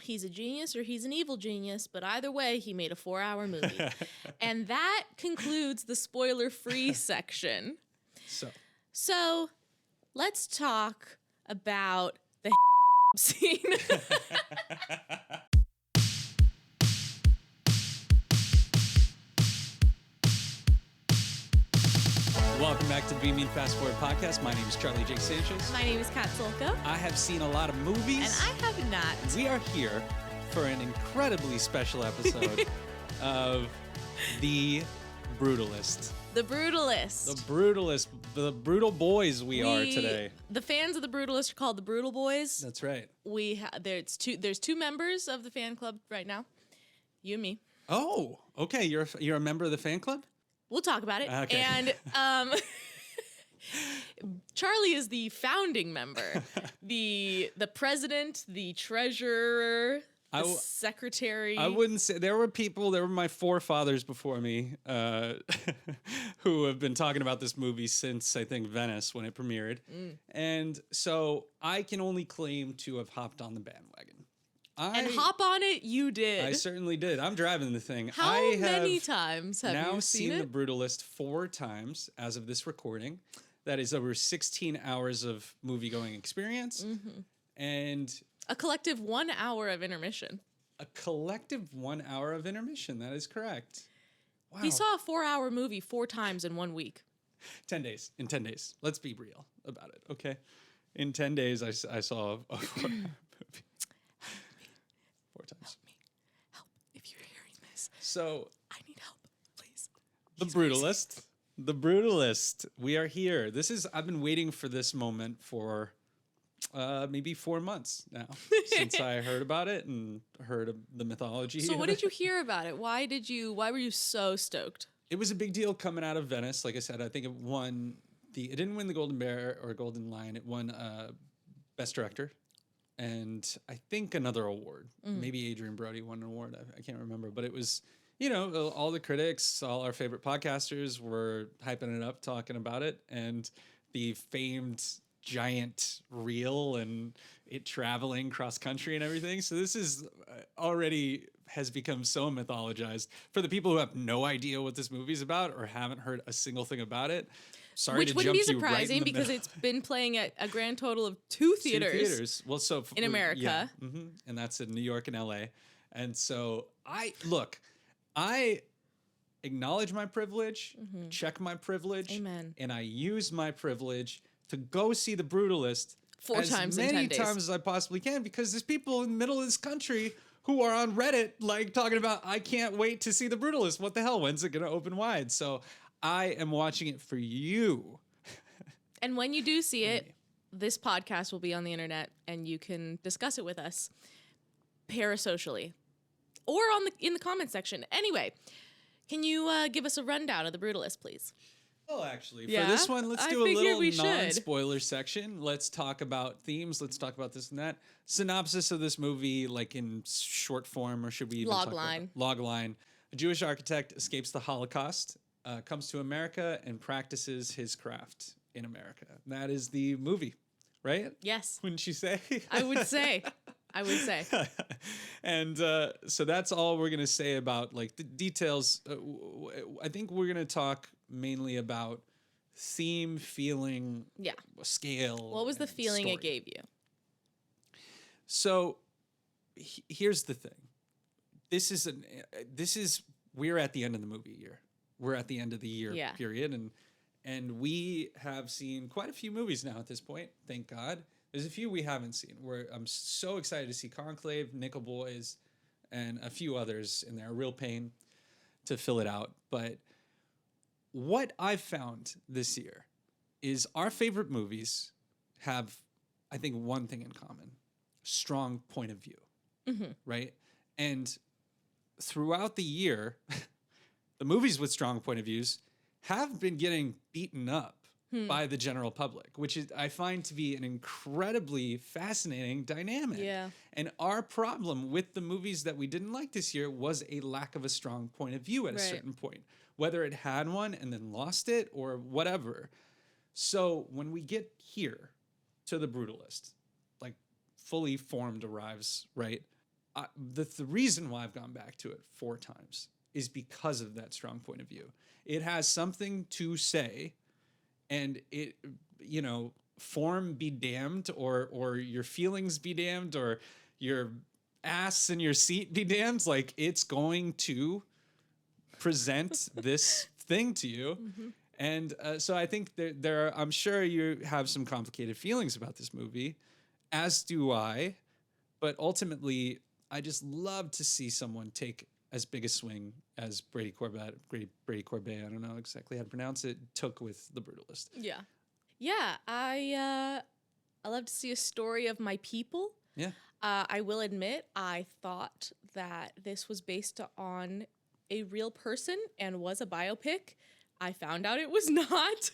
he's a genius or he's an evil genius, but either way, he made a 4-hour movie. And that concludes the spoiler-free section. So let's talk about the scene. Welcome back to the Beam Fast Forward podcast. My name is Charlie J. Sanchez. My name is Kat Solko. I have seen a lot of movies. And I have not. We are here for an incredibly special episode of The Brutalist. The Brutalist. The Brutalist. The Brutal Boys we are today. The fans of The Brutalist are called the Brutal Boys. That's right. There's two members of the fan club right now. You and me. Oh, okay. You're a member of the fan club? We'll talk about it. Okay. And Charlie is the founding member, the president, the treasurer, the secretary. I wouldn't say there were my forefathers before me who have been talking about this movie since I think Venice when it premiered. And so I can only claim to have hopped on the bandwagon. And hop on it, you did. I certainly did. I'm driving the thing. How many times have you seen it? Now seen The Brutalist 4 times as of this recording. That is over 16 hours of movie-going experience. Mm-hmm. And a collective 1 hour of intermission. A collective 1 hour of intermission. That is correct. Wow. He saw a 4-hour movie 4 times in 1 week. 10 days. In 10 days. Let's be real about it, okay? In 10 days, I saw a 4 movie. 4 times. Help if you're hearing this. So I need help, please. The Brutalist. The Brutalist. We are here. I've been waiting for this moment for maybe 4 months now since I heard about it and heard of the mythology. So what did you hear about it? Why were you so stoked? It was a big deal coming out of Venice. Like I said, I think it didn't win the Golden Bear or Golden Lion. It won Best Director. And I think another award. Maybe Adrian Brody won an award. I can't remember. But it was, all the critics, all our favorite podcasters were hyping it up, talking about it. And the famed giant reel and it traveling cross country and everything. So this is already has become so mythologized. For the people who have no idea what this movie's about or haven't heard a single thing about it, sorry Which to wouldn't jump be you right surprising in the because middle. it's been playing at a grand total of 2 theaters. Well, in America. Yeah, and that's in New York and LA. And so I acknowledge my privilege, check my privilege, Amen. And I use my privilege to go see The Brutalist 4 times in 10 days. As many times as I possibly can because there's people in the middle of this country who are on Reddit like talking about, I can't wait to see The Brutalist. What the hell? When's it going to open wide? So I am watching it for you. And when you do see it, this podcast will be on the internet and you can discuss it with us parasocially or in the comment section. Anyway, can you give us a rundown of The Brutalist, please? Well, actually, Yeah? for this one, let's do a figured little we should. non-spoiler section. Let's talk about themes. Let's talk about this and that. Synopsis of this movie, like in short form, or should we even talk about log line? A Jewish architect escapes the Holocaust, comes to America, and practices his craft in America. That is the movie, right? Yes. Wouldn't you say? I would say. And so that's all we're going to say about like the details. I think we're going to talk mainly about theme, feeling, scale. What was the feeling story. it gave you? So here's the thing. We're at the end of the movie year. We're at the end of the year period. And we have seen quite a few movies now at this point. Thank God. There's a few we haven't seen. I'm so excited to see Conclave, Nickel Boys, and a few others in there. Real pain to fill it out. But what I've found this year is our favorite movies have, I think, one thing in common. Strong point of view. Right? And throughout the year, the movies with strong point of views have been getting beaten up by the general public, which is I find to be an incredibly fascinating dynamic. Yeah. And our problem with the movies that we didn't like this year was a lack of a strong point of view at a certain point, whether it had one and then lost it or whatever. So when we get here to The Brutalist, like fully formed arrives, right? the reason why I've gone back to it 4 times is because of that strong point of view. It has something to say, and it, you know, form be damned, or your feelings be damned, or your ass in your seat be damned. Like, it's going to present this thing to you. Mm-hmm. And so I think there are, I'm sure you have some complicated feelings about this movie, as do I. But ultimately, I just love to see someone take as big a swing as Brady Corbet, I don't know exactly how to pronounce it, took with The Brutalist. Yeah. Yeah, I love to see a story of my people. Yeah. I will admit, I thought that this was based on a real person and was a biopic. I found out it was not.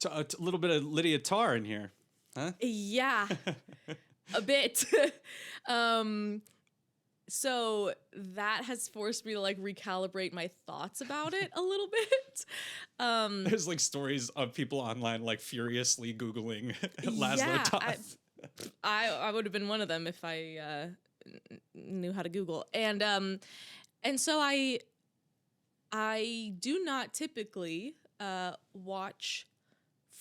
A little bit of Lydia Tár in here, huh? Yeah, a bit. So that has forced me to like recalibrate my thoughts about it a little bit. There's like stories of people online like furiously Googling László Tóth. I would have been one of them if I knew how to Google. And so I do not typically watch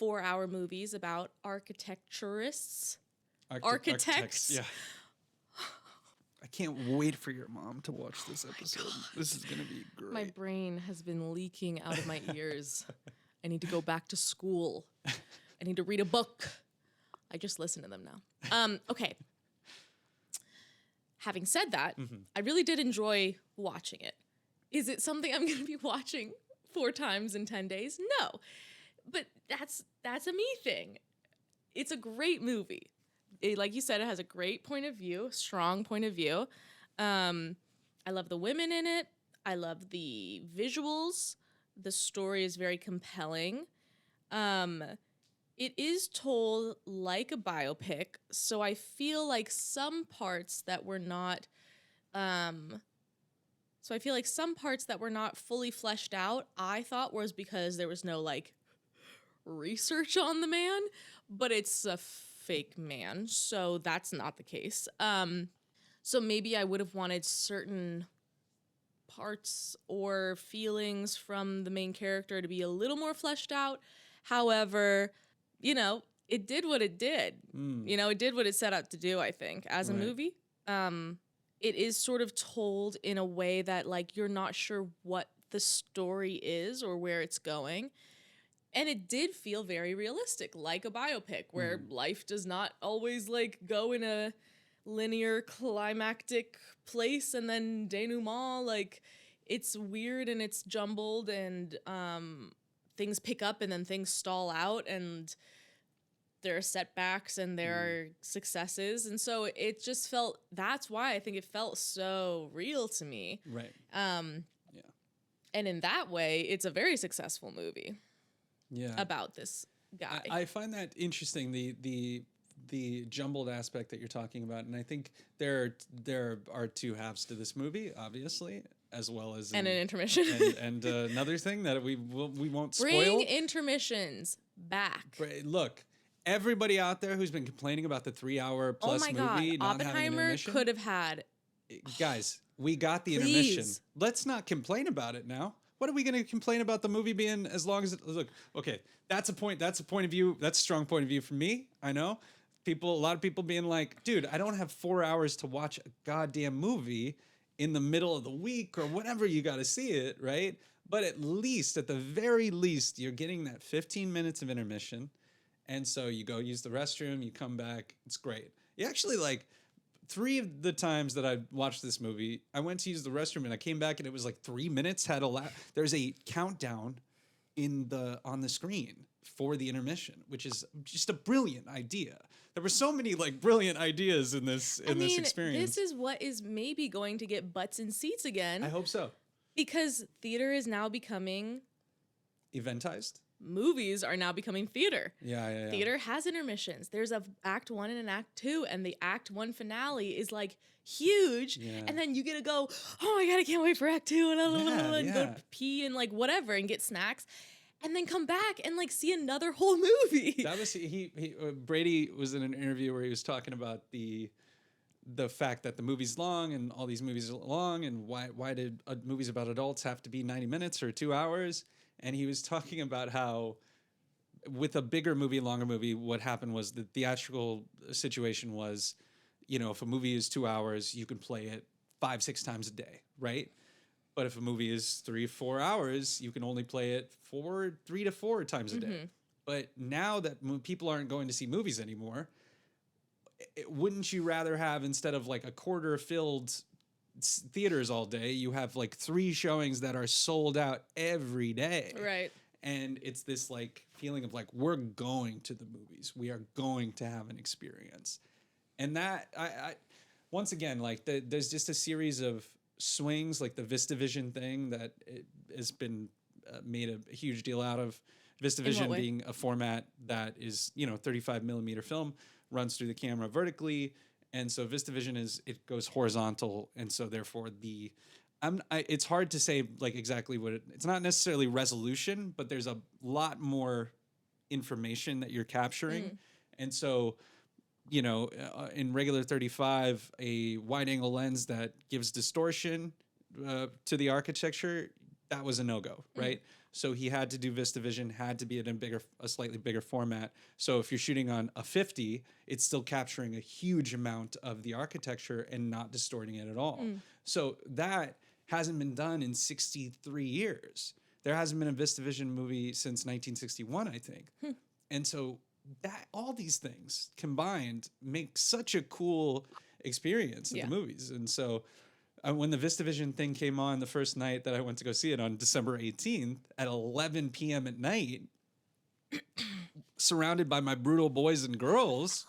4-hour movies about architecturists. Architects. Yeah. I can't wait for your mom to watch this episode. This is going to be great. My brain has been leaking out of my ears. I need to go back to school. I need to read a book. I just listen to them now. Okay. Having said that, I really did enjoy watching it. Is it something I'm going to be watching 4 times in 10 days? No. But that's a me thing. It's a great movie. Like you said, it has a great point of view, strong point of view. I love the women in it. I love the visuals. The story is very compelling. It is told like a biopic, so I feel like some parts that were not fully fleshed out, I thought was because there was no like research on the man, but it's a fake man, so that's not the case. So maybe I would have wanted certain parts or feelings from the main character to be a little more fleshed out. However, you know, it did what it did. You know, it did what it set out to do, I think, as a movie. It is sort of told in a way that, like, you're not sure what the story is or where it's going. And it did feel very realistic, like a biopic, where life does not always, like, go in a linear climactic place and then denouement. Like, it's weird and it's jumbled, and things pick up and then things stall out, and there are setbacks and there are successes. And so it just felt, that's why I think it felt so real to me. Right. And in that way, it's a very successful movie. Yeah. About this guy. I find that interesting, the jumbled aspect that you're talking about, and I think there are 2 halves to this movie, obviously, as well as an intermission. and another thing that we won't spoil. Bring intermissions back. Look, everybody out there who's been complaining about the 3-hour plus movie not having an intermission, could have had. Guys, we got the intermission. Let's not complain about it now. What are we going to complain about the movie being as long as it... Look, okay, that's a point of view. That's a strong point of view for me. I know. A lot of people being like, dude, I don't have 4 hours to watch a goddamn movie in the middle of the week or whatever you got to see it, right? But at the very least, you're getting that 15 minutes of intermission. And so you go use the restroom, you come back, it's great. You actually, like... 3 of the times that I watched this movie, I went to use the restroom and I came back and it was like 3 minutes there's a countdown on the screen for the intermission, which is just a brilliant idea. There were so many like brilliant ideas in this experience. This is what is maybe going to get butts in seats again. I hope so. Because theater is now becoming eventized. Movies are now becoming theater. Yeah. Theater has intermissions. There's a act 1 and an act 2, and the act 1 finale is like huge. Yeah. And then you get to go, oh my God, I can't wait for act 2 and go pee and like whatever and get snacks. And then come back and like see another whole movie. That was Brady was in an interview where he was talking about the fact that the movie's long and all these movies are long, and why did movies about adults have to be 90 minutes or 2 hours? And he was talking about how with a bigger movie, longer movie, what happened was the theatrical situation was, you know, if a movie is 2 hours, you can play it 5-6 times a day, right? But if a movie is 3-4 hours, you can only play it 3 to 4 times a day. But now that people aren't going to see movies anymore, wouldn't you rather have, instead of like a quarter filled theaters all day, you have like 3 showings that are sold out every day? Right. And it's this like feeling of like, we're going to the movies. We are going to have an experience. And that, I once again, like there's just a series of swings, like the VistaVision thing that has been made a huge deal out of. VistaVision being a format that is, you know, 35 millimeter film, runs through the camera vertically, and so VistaVision it goes horizontal, and so therefore it's hard to say like exactly what it's not necessarily resolution, but there's a lot more information that you're capturing, and so, you know, in regular 35, a wide angle lens that gives distortion to the architecture, that was a no-go, right? So he had to do VistaVision, had to be in a slightly bigger format. So if you're shooting on a 50, it's still capturing a huge amount of the architecture and not distorting it at all. So that hasn't been done in 63 years. There hasn't been a VistaVision movie since 1961, I think. And so that all these things combined make such a cool experience in the movies. And so when the VistaVision thing came on the first night that I went to go see it on December 18th at 11 p.m. at night, surrounded by my brutal boys and girls,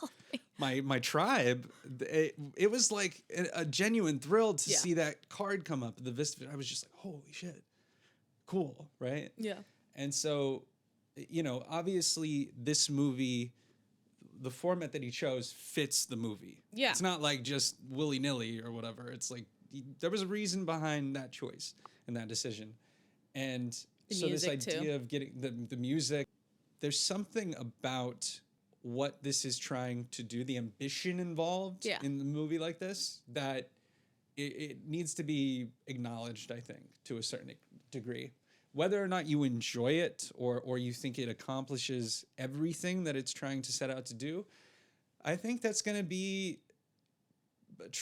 my tribe, it was like a genuine thrill to see that card come up. The VistaVision, I was just like, holy shit, cool, right? Yeah. And so, you know, obviously this movie, the format that he chose fits the movie. Yeah. It's not like just willy-nilly or whatever. It's like, there was a reason behind that choice and that decision. And so this idea of getting the music, there's something about what this is trying to do, the ambition involved in the movie like this, that it needs to be acknowledged, I think, to a certain degree. Whether or not you enjoy it or you think it accomplishes everything that it's trying to set out to do, I think that's going to be it's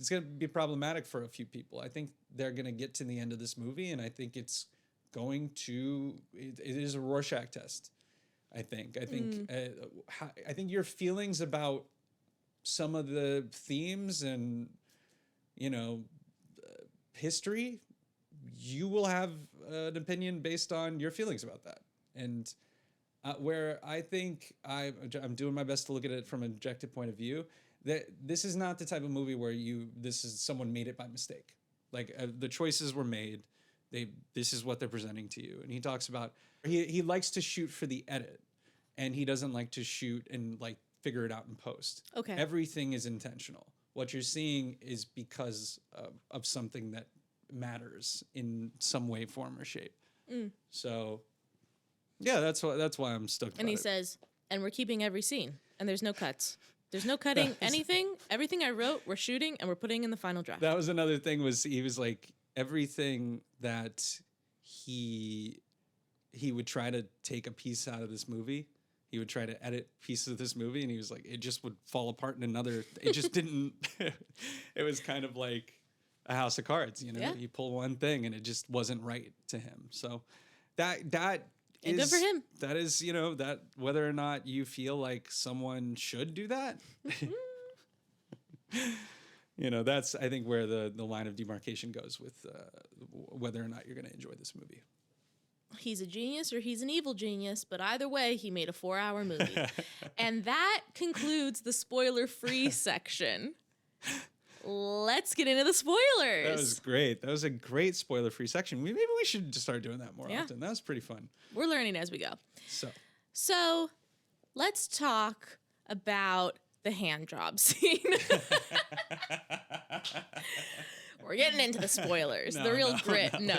going to be problematic for a few people. I think they're going to get to the end of this movie, and I think it is a Rorschach test. I think your feelings about some of the themes and, you know, history, you will have an opinion based on your feelings about that. And where I think I'm doing my best to look at it from an objective point of view, that this is not the type of movie where someone made it by mistake. Like the choices were made. This is what they're presenting to you. And he talks about, he likes to shoot for the edit, and he doesn't like to shoot and like figure it out in post. Okay. Everything is intentional. What you're seeing is because of something that matters in some way, form, or shape. So yeah, that's why I'm stoked. And he says, and we're keeping every scene, and there's no cuts. There's no cutting anything. Everything I wrote, we're shooting, and we're putting in the final draft. That was another thing, he was like, everything that he would try to take a piece out of this movie. He would try to edit pieces of this movie, and he was like, it just would fall apart in another. It just didn't. It was kind of like a house of cards, you know? Yeah. You pull one thing, and it just wasn't right to him. So that is good for him. That is, you know, that whether or not you feel like someone should do that, you know, that's, I think, where the line of demarcation goes with whether or not you're going to enjoy this movie. He's a genius or he's an evil genius, but either way, he made a 4-hour movie. And that concludes the spoiler-free section. Let's get into the spoilers. That was great. That was a great spoiler-free section. Maybe we should just start doing that more often. That was pretty fun. We're learning as we go. So let's talk about the hand job scene. We're getting into the spoilers, the real grit. No.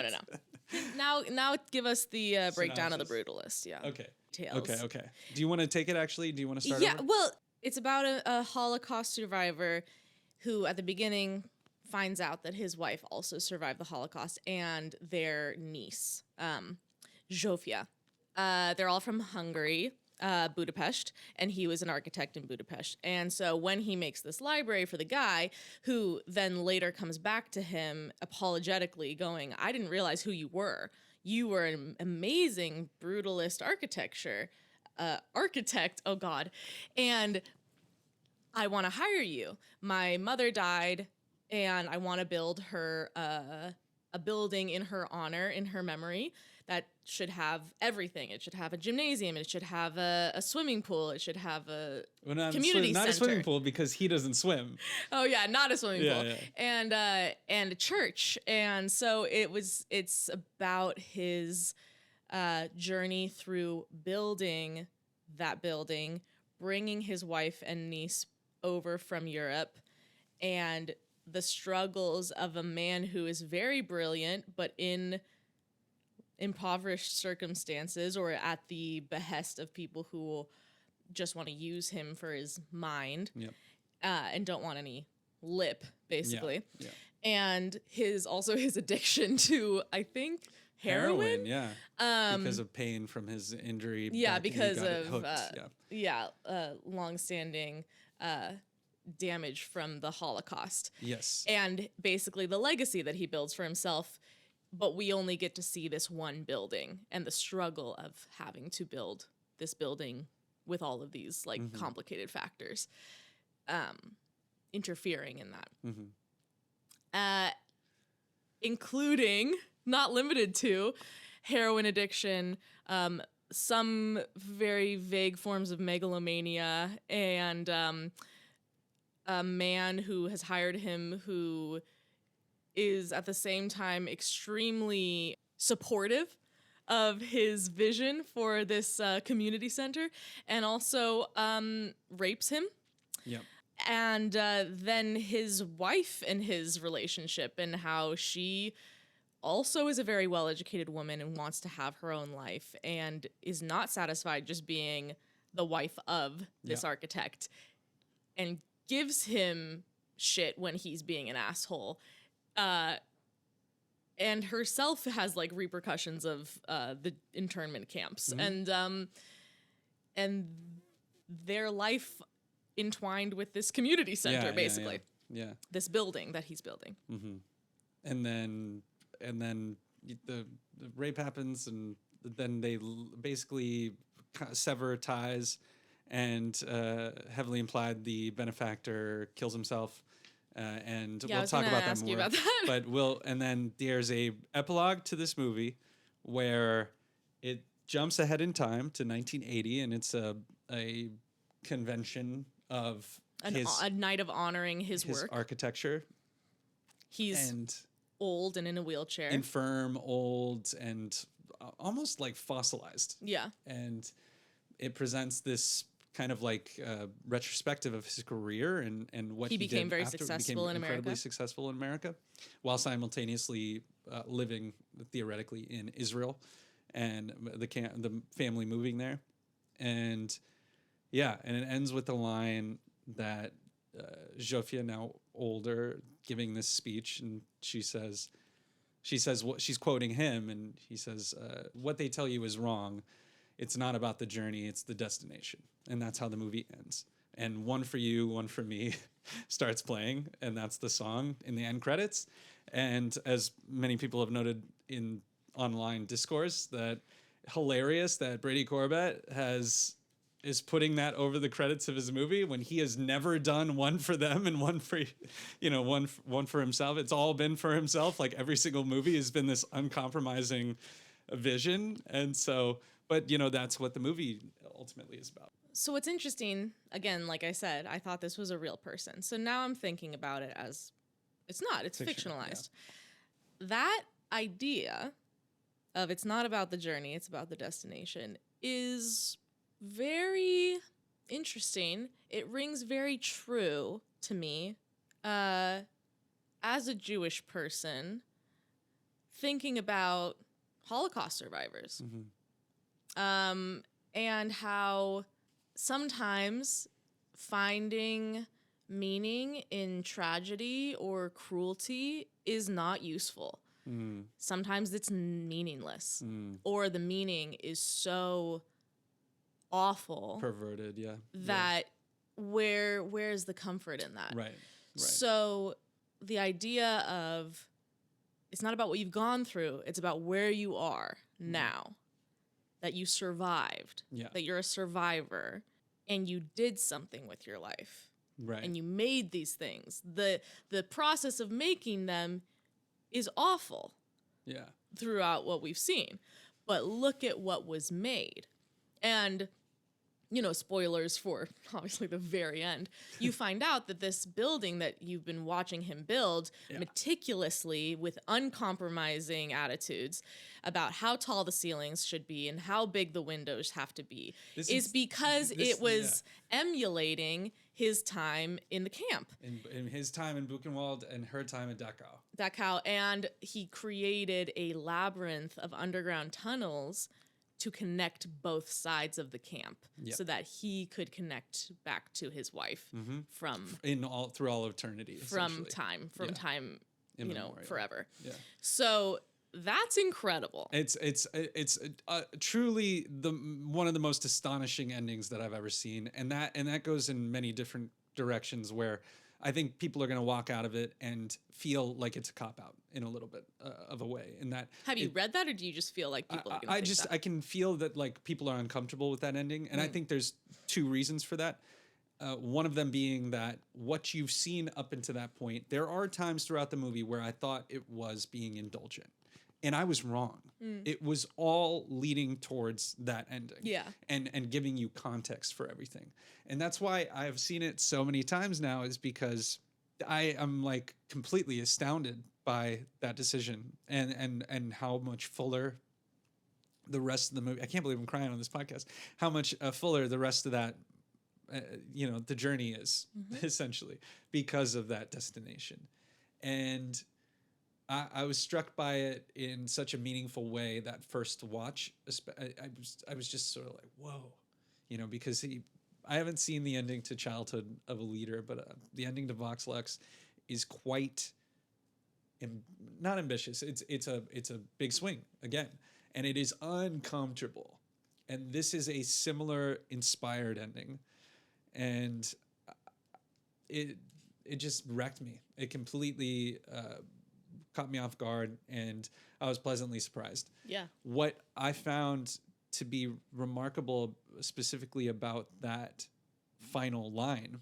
Now over the breakdown of the Brutalist. Yeah. Okay. Tales. Okay. Do you want to take it, actually? Do you want to start over? Well, it's about a Holocaust survivor who at the beginning finds out that his wife also survived the Holocaust, and their niece, Zsófia. They're all from Hungary, Budapest, and he was an architect in Budapest. And so when he makes this library for the guy, who then later comes back to him apologetically going, I didn't realize who you were. You were an amazing brutalist architect, oh God. And I want to hire you. My mother died, and I want to build her a building in her honor, in her memory, that should have everything. It should have a gymnasium. It should have a swimming pool. It should have a community center. Not a swimming pool, because he doesn't swim. Oh yeah, not a swimming pool. Yeah. And a church. And so it's about his journey through building that building, bringing his wife and niece over from Europe, and the struggles of a man who is very brilliant, but in impoverished circumstances or at the behest of people who just want to use him for his mind. Yep. And don't want any lip, basically. Yeah. Yeah. And his addiction to, I think, heroin. Yeah. Because of pain from his injury. Yeah, because of long-standing damage from the Holocaust. Yes. And basically the legacy that he builds for himself, but we only get to see this one building and the struggle of having to build this building with all of these complicated factors interfering in that. Including, not limited to, heroin addiction, some very vague forms of megalomania, and a man who has hired him who is at the same time extremely supportive of his vision for this community center, and also rapes him. Yep. And then his wife and his relationship, and how she also is a very well-educated woman and wants to have her own life and is not satisfied just being the wife of this architect, and gives him shit when he's being an asshole. And herself has repercussions of the internment camps, and their life entwined with this community center, basically. Yeah. This building that he's building. Mm-hmm. And then the rape happens, and then they basically sever ties, and heavily implied the benefactor kills himself. And we'll talk about that more. But and then there's a epilogue to this movie where it jumps ahead in time to 1980, and it's a convention of a night of honoring his work, architecture. He's old and in a wheelchair, infirm, old, and almost fossilized. Yeah, and it presents this kind of retrospective of his career and what he became very successful in America. Incredibly successful in America, while simultaneously living theoretically in Israel, and the family moving there, and it ends with the line that Zsófia, now older, giving this speech, and she says what she's quoting him, and he says, "What they tell you is wrong. It's not about the journey, it's the destination." And that's how the movie ends. And One for You, One for Me starts playing, and that's the song in the end credits. And as many people have noted in online discourse, that hilarious that Brady Corbett is putting that over the credits of his movie when he has never done one for them and one for one for himself. It's all been for himself. Every single movie has been this uncompromising vision. And so, but that's what the movie ultimately is about. So what's interesting, again, like I said, I thought this was a real person. So now I'm thinking about it as it's not, it's fictionalized. Yeah. That idea of it's not about the journey, it's about the destination is very interesting. It rings very true to me as a Jewish person thinking about Holocaust survivors. And how sometimes finding meaning in tragedy or cruelty is not useful. Sometimes it's meaningless, or the meaning is so awful, perverted, that where's the comfort in that? Right. So the idea of it's not about what you've gone through, it's about where you are now, that you survived, that you're a survivor, and you did something with your life, and you made these things. The process of making them is awful, throughout what we've seen, but look at what was made. And spoilers for obviously the very end, you find out that this building that you've been watching him build meticulously with uncompromising attitudes about how tall the ceilings should be and how big the windows have to be is because it was emulating his time in the camp. In his time in Buchenwald and her time in Dachau. And he created a labyrinth of underground tunnels to connect both sides of the camp, so that he could connect back to his wife through all eternity, from time, forever. Yeah. So that's incredible. It's truly one of the most astonishing endings that I've ever seen, and that goes in many different directions where I think people are going to walk out of it and feel like it's a cop-out in a little bit of a way. In that, have you read that, or do you just feel like people are going to think that? I can feel that like people are uncomfortable with that ending, and I think there's two reasons for that. One of them being that what you've seen up until that point, there are times throughout the movie where I thought it was being indulgent, and I was wrong. It was all leading towards that ending, and giving you context for everything. And that's why I've seen it so many times now, is because I am like completely astounded by that decision and how much fuller the rest of the movie. I can't believe I'm crying on this podcast. How much fuller the rest of that, the journey is, essentially, because of that destination. And I was struck by it in such a meaningful way that first watch. I was just sort of like, whoa, because I haven't seen the ending to Childhood of a Leader, but the ending to Vox Lux is quite not ambitious. It's a big swing again, and it is uncomfortable. And this is a similar inspired ending, and it just wrecked me. It completely caught me off guard, and I was pleasantly surprised. Yeah. What I found to be remarkable specifically about that final line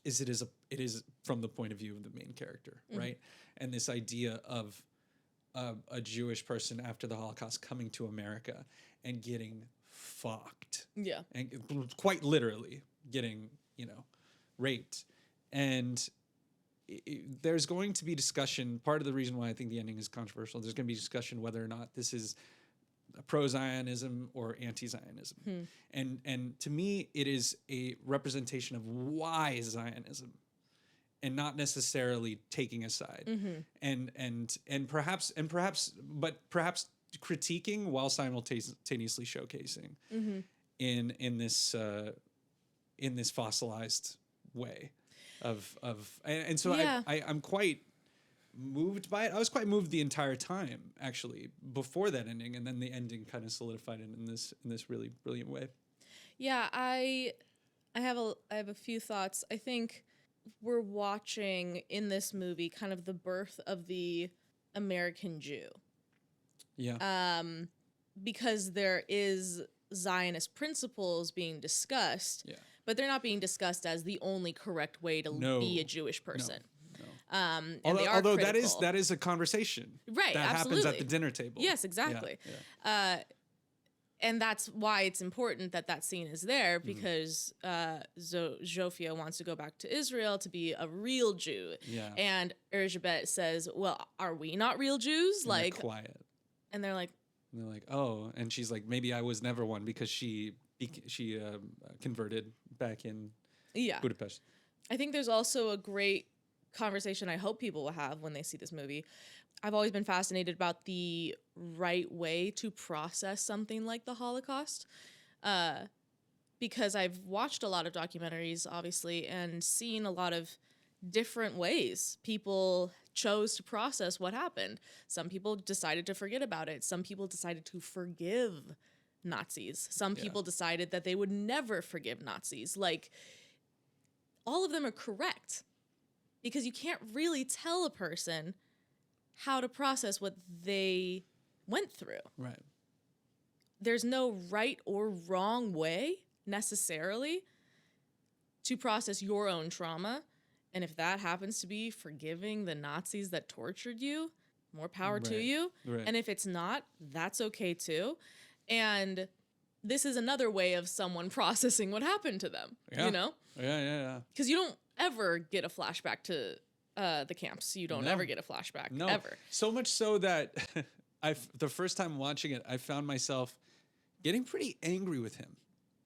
is it is from the point of view of the main character, right? And this idea of a Jewish person after the Holocaust coming to America and getting fucked. Yeah. And quite literally getting, raped. And there's going to be discussion. Part of the reason why I think the ending is controversial, there's going to be discussion whether or not this is pro-Zionism or anti-Zionism. And to me, it is a representation of why Zionism, and not necessarily taking a side. And perhaps critiquing while simultaneously showcasing in this fossilized way and so I'm quite moved by it. I was quite moved the entire time, actually, before that ending, and then the ending kind of solidified it in this really brilliant way. Yeah, I have a few thoughts. I think we're watching in this movie kind of the birth of the American Jew. Yeah. Because there is Zionist principles being discussed, but they're not being discussed as the only correct way to be a Jewish person. Although that is a conversation, right? That happens at the dinner table. Yes, exactly. Yeah. And that's why it's important that scene is there, because Zofia wants to go back to Israel to be a real Jew. Yeah. And Erzsébet says, "Well, are we not real Jews?" And like quiet. And they're like, "Oh," and she's like, "Maybe I was never one," because she converted back in Budapest. I think there's also a great conversation I hope people will have when they see this movie. I've always been fascinated about the right way to process something like the Holocaust. because I've watched a lot of documentaries, obviously, and seen a lot of different ways people chose to process what happened. Some people decided to forget about it. Some people decided to forgive Nazis. Some people decided that they would never forgive Nazis. Like, all of them are correct, because you can't really tell a person how to process what they went through. Right. There's no right or wrong way necessarily to process your own trauma. And if that happens to be forgiving the Nazis that tortured you, more power to you. Right. And if it's not, that's okay too. And this is another way of someone processing what happened to them, you know? Yeah. Because you don't ever get a flashback to the camps. You don't ever get a flashback, ever. So much so that the first time watching it, I found myself getting pretty angry with him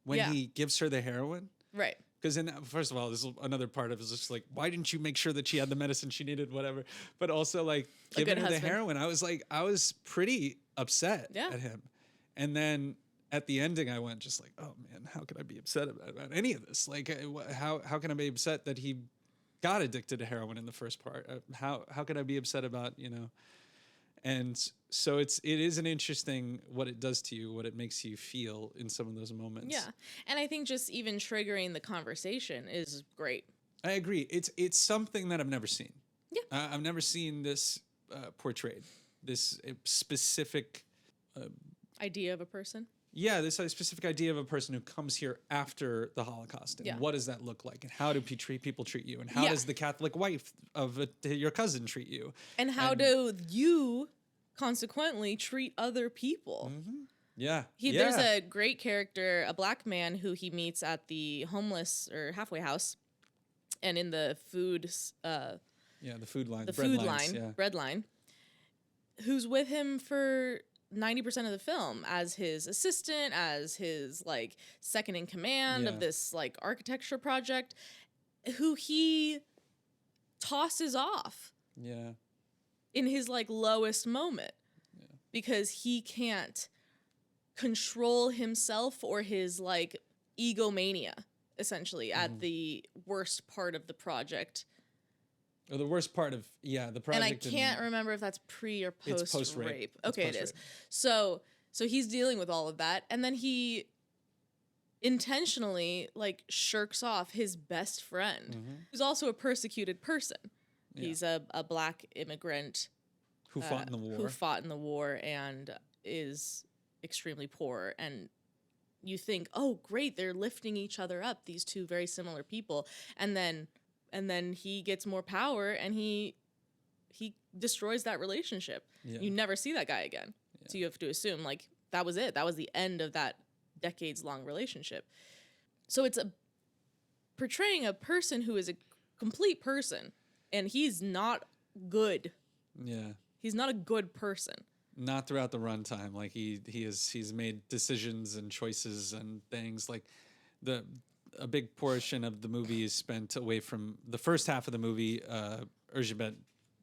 when he gives her the heroin. Right. Because first of all, this is another part of it is just like, why didn't you make sure that she had the medicine she needed, whatever. But also like giving her the heroin. I was pretty upset at him. And then at the ending, I went just like, oh man, how could I be upset about any of this? Like, how can I be upset that he got addicted to heroin in the first part? How could I be upset about, you know? And so it is an interesting what it does to you, what it makes you feel in some of those moments. Yeah. And I think just even triggering the conversation is great. I agree. It's something that I've never seen. Yeah. I've never seen this portrayed, this specific idea of a person. Yeah, this specific idea of a person who comes here after the Holocaust. And what does that look like? And how do people treat you? And how does the Catholic wife of your cousin treat you? And how do you consequently treat other people? Mm-hmm. Yeah. There's a great character, a black man who he meets at the homeless or halfway house. And in the food... the food line. The bread line. Who's with him for 90% of the film as his assistant, as his like second in command of this like architecture project, who he tosses off in his like lowest moment because he can't control himself or his like egomania essentially at the worst part of the project. Or the worst part of the project. And I can't remember if that's pre or post rape. Okay, it is. So he's dealing with all of that, and then he intentionally like shirks off his best friend, who's also a persecuted person. Yeah. He's a black immigrant who fought in the war and is extremely poor. And you think, oh, great, they're lifting each other up. These two very similar people, and then he gets more power and he destroys that relationship. Yeah. You never see that guy again. Yeah. So you have to assume like that was it. That was the end of that decades-long relationship. So it's portraying a person who is a complete person, and he's not good. Yeah. He's not a good person. Not throughout the runtime. Like he's made decisions and choices and things like a big portion of the movie is spent away from the first half of the movie. Erzsébet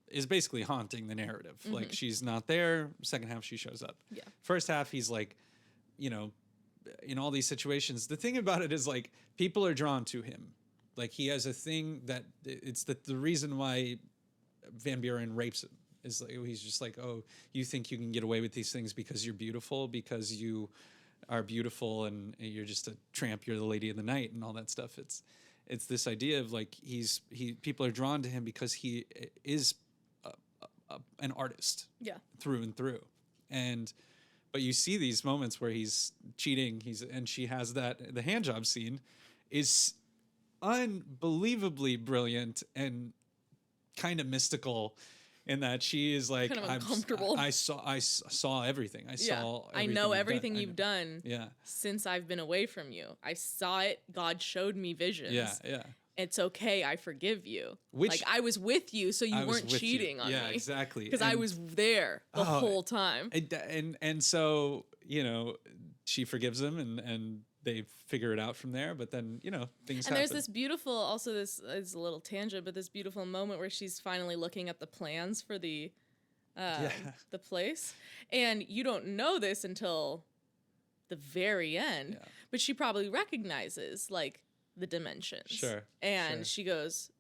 is basically haunting the narrative. Mm-hmm. Like she's not there. Second half, she shows up. Yeah. First half, he's like, you know, in all these situations. The thing about it is like people are drawn to him. Like he has a thing that it's the reason why Van Buren rapes him is like he's just like, oh, you think you can get away with these things because you're beautiful, because you are beautiful and you're just a tramp, you're the lady of the night and all that stuff. It's this idea of like people are drawn to him because he is an artist through and through. But you see these moments where he's cheating, and she has the handjob scene is unbelievably brilliant and kind of mystical in that she is like, kind of uncomfortable. I saw everything. I know everything you've done since I've been away from you. I saw it. God showed me visions. Yeah. It's okay. I forgive you. Like I was with you, so you weren't cheating on me. Yeah, exactly. Because I was there the whole time. And so, you know, she forgives him and they figure it out from there, but then, you know, things happen. And there's this beautiful, also this is a little tangent, but this beautiful moment where she's finally looking at the plans for the place. And you don't know this until the very end, but she probably recognizes like the dimensions. Sure. And she goes,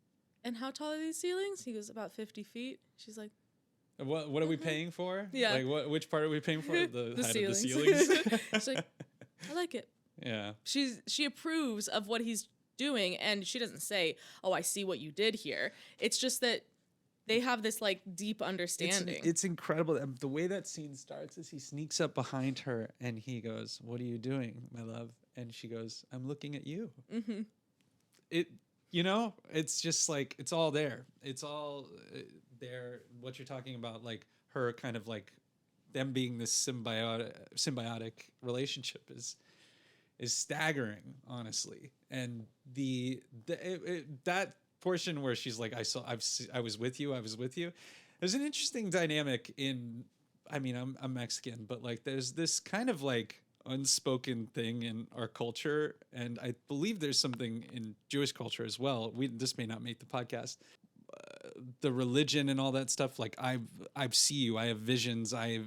and how tall are these ceilings? He goes, about 50 feet. She's like, what are we paying for? Yeah. Like which part are we paying for? The height ceilings. of the ceilings. She's like, I like it. Yeah. She approves of what he's doing, and she doesn't say, oh, I see what you did here. It's just that they have this like deep understanding. It's incredible. The way that scene starts is he sneaks up behind her and he goes, what are you doing, my love? And she goes, I'm looking at you. Mm-hmm. It's just like, it's all there. It's all there. What you're talking about, like her kind of like them being this symbiotic relationship is staggering, honestly. And that portion where she's like, I was with you. There's an interesting dynamic I'm Mexican, but like there's this kind of like unspoken thing in our culture, and I believe there's something in Jewish culture as well. This may not make the podcast. The religion and all that stuff. Like I see you. I have visions. Do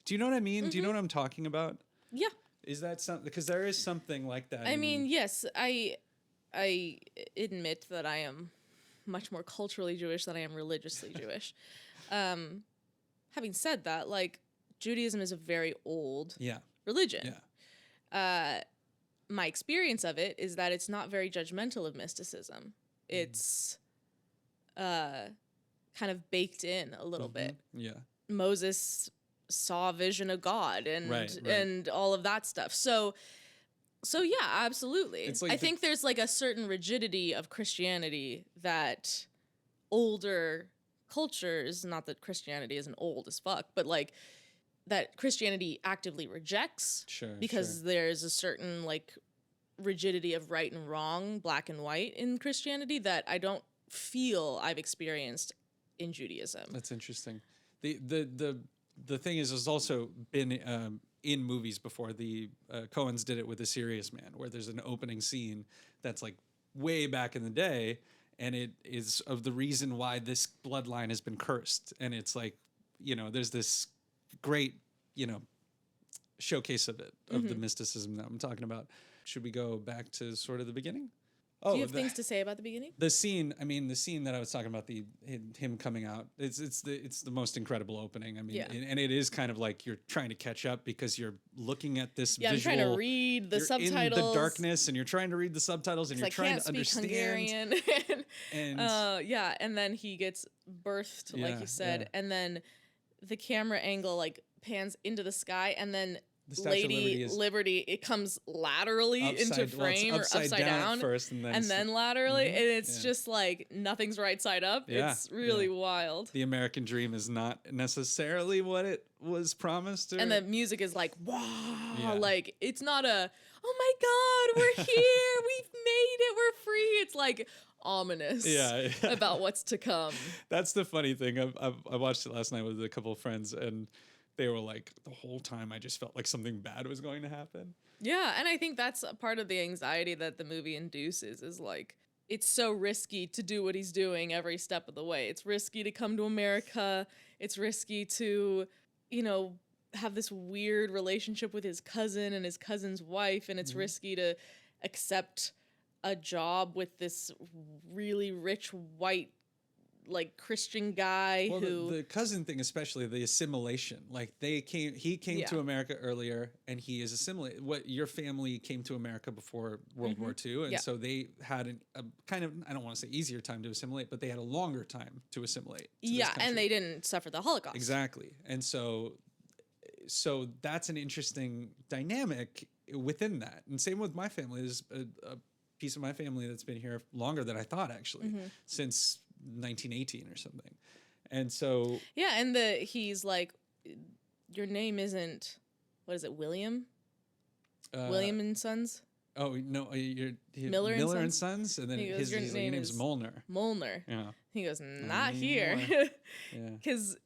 you know what I mean? Mm-hmm. Do you know what I'm talking about? Yeah. Is that something? Because there is something like that. I mean, yes, I admit that I am much more culturally Jewish than I am religiously Jewish. Having said that, like Judaism is a very old religion. Yeah. My experience of it is that it's not very judgmental of mysticism. It's kind of baked in a little bit. Yeah. Moses saw a vision of God and all of that stuff. So yeah, absolutely. Like I think there's like a certain rigidity of Christianity that older cultures, not that Christianity isn't old as fuck, but like that Christianity actively rejects because there's a certain like rigidity of right and wrong, black and white in Christianity that I don't feel I've experienced in Judaism. That's interesting. The thing is, there's also been in movies before. The Coens did it with A Serious Man, where there's an opening scene that's like way back in the day, and it is of the reason why this bloodline has been cursed. And it's like, there's this great, showcase of it, of the mysticism that I'm talking about. Should we go back to sort of the beginning? Do you have things to say about the beginning? The scene that I was talking about, him coming out, it's the most incredible opening. I mean, and it is kind of like you're trying to catch up because you're looking at this visual. I'm trying to read the subtitles. In the darkness, and you're trying to read the subtitles, and you're trying to understand. Hungarian. and and then he gets birthed, like you said, and then the camera angle like pans into the sky, and then Lady Liberty, it comes laterally into frame or upside down at first, and then laterally, and it's just like nothing's right side up. It's really wild. The American dream is not necessarily what it was promised. And the music is like, wow, like it's not a, oh my God, we're here, we've made it, we're free. It's like ominous about what's to come. That's the funny thing. I watched it last night with a couple of friends, and they were like, the whole time I just felt like something bad was going to happen. Yeah, and I think that's a part of the anxiety that the movie induces, is like, it's so risky to do what he's doing every step of the way. It's risky to come to America. It's risky to, have this weird relationship with his cousin and his cousin's wife, and it's risky to accept a job with this really rich white like Christian guy who the cousin thing, especially the assimilation, like he came to America earlier, and he is assimilated. What your family came to America before World War II, and so they had a kind of, I don't want to say easier time to assimilate, but they had a longer time to assimilate to and they didn't suffer the Holocaust. Exactly. And so that's an interesting dynamic within that. And same with my family. There's a piece of my family that's been here longer than I thought, actually, since 1918 or something. And so and he's like, your name isn't, what is it, William and Sons? Oh no, Miller and Sons, and then his name's Molnar. Yeah. He goes, not here.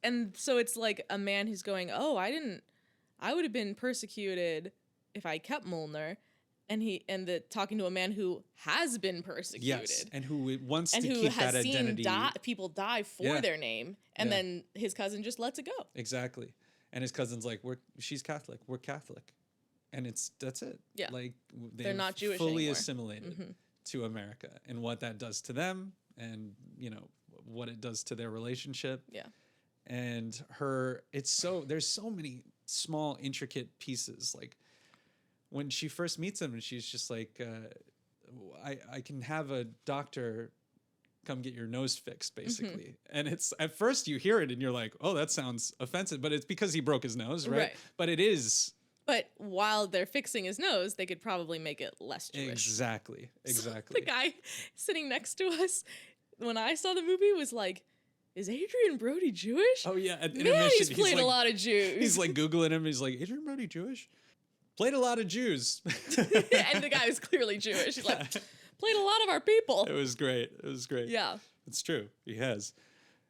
And so it's like a man who's going, I would have been persecuted if I kept Molnar. And talking to a man who has been persecuted. Yes, and who wants to keep that identity. And who has seen people die for their name. And then his cousin just lets it go. Exactly. And his cousin's like, she's Catholic. We're Catholic. and that's it. Yeah. Like they're not Jewish fully anymore. assimilated to America, and what that does to them, and what it does to their relationship. Yeah. And there's so many small intricate pieces. Like when she first meets him, and she's just like, I can have a doctor come get your nose fixed, basically. And it's, at first you hear it and you're like, oh, that sounds offensive, but it's because he broke his nose, right? But it is. But while they're fixing his nose, they could probably make it less Jewish. Exactly. So the guy sitting next to us, when I saw the movie, was like, is Adrian Brody Jewish? Oh, yeah. At Man, he's played a lot of Jews. He's like Googling him. He's like, Adrian Brody Jewish? Played a lot of Jews. And the guy was clearly Jewish. He's like, played a lot of our people. It was great. Yeah. It's true. He has.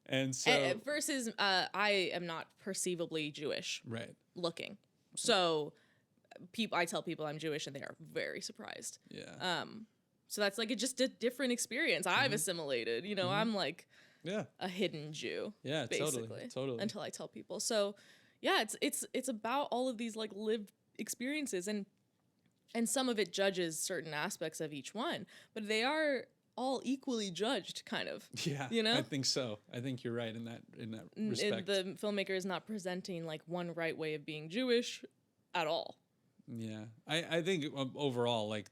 And so. Versus, I am not perceivably Jewish. Right. Looking. So I tell people I'm Jewish and they are very surprised. Yeah. So that's like just a different experience. I've assimilated, I'm like a hidden Jew. Yeah, basically, totally. Until I tell people. So yeah, it's about all of these like lived experiences, and some of it judges certain aspects of each one, but they are all equally judged, kind of. Yeah, I think so. I think you're right in that respect. The filmmaker is not presenting like one right way of being Jewish at all. Yeah, I think overall, like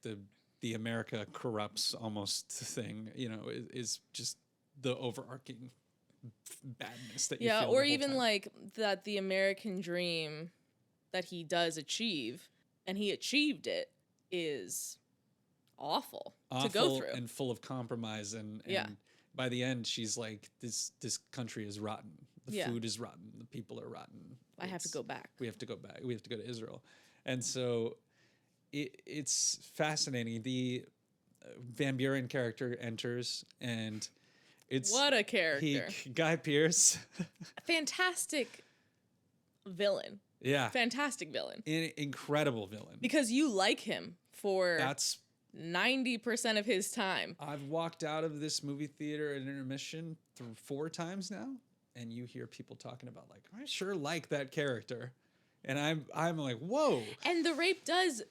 the America corrupts almost thing, is just the overarching badness that you feel. Yeah, or even like that the American dream that he does achieve, and he achieved it, is awful to go through and full of compromise, and by the end she's like, this country is rotten, the food is rotten, the people are rotten, I have to go back, we have to go to Israel. And so it's fascinating. The Van Buren character enters, and it's what a character. Guy Pearce. Fantastic villain. Yeah. Fantastic villain. Incredible villain. Because you like him for 90% of his time. I've walked out of this movie theater at intermission 4 times now, and you hear people talking about like, I sure like that character. And I'm like, whoa. And the rape does,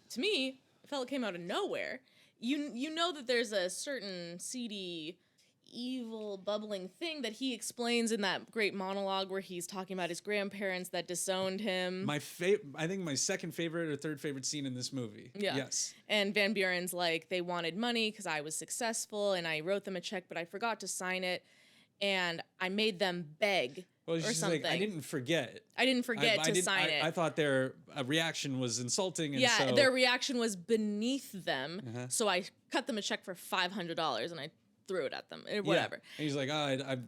to me, felt it came out of nowhere. You know that there's a certain seedy, evil, bubbling thing that he explains in that great monologue where he's talking about his grandparents that disowned him. I think my second favorite or third favorite scene in this movie. Yeah. Yes. And Van Buren's like, they wanted money because I was successful and I wrote them a check, but I forgot to sign it. And I made them beg. Well, she's like, I didn't forget. I didn't forget to sign it. I thought their reaction was insulting. And so their reaction was beneath them. So I cut them a check for $500 and I threw it at them. Whatever. Yeah. And he's like,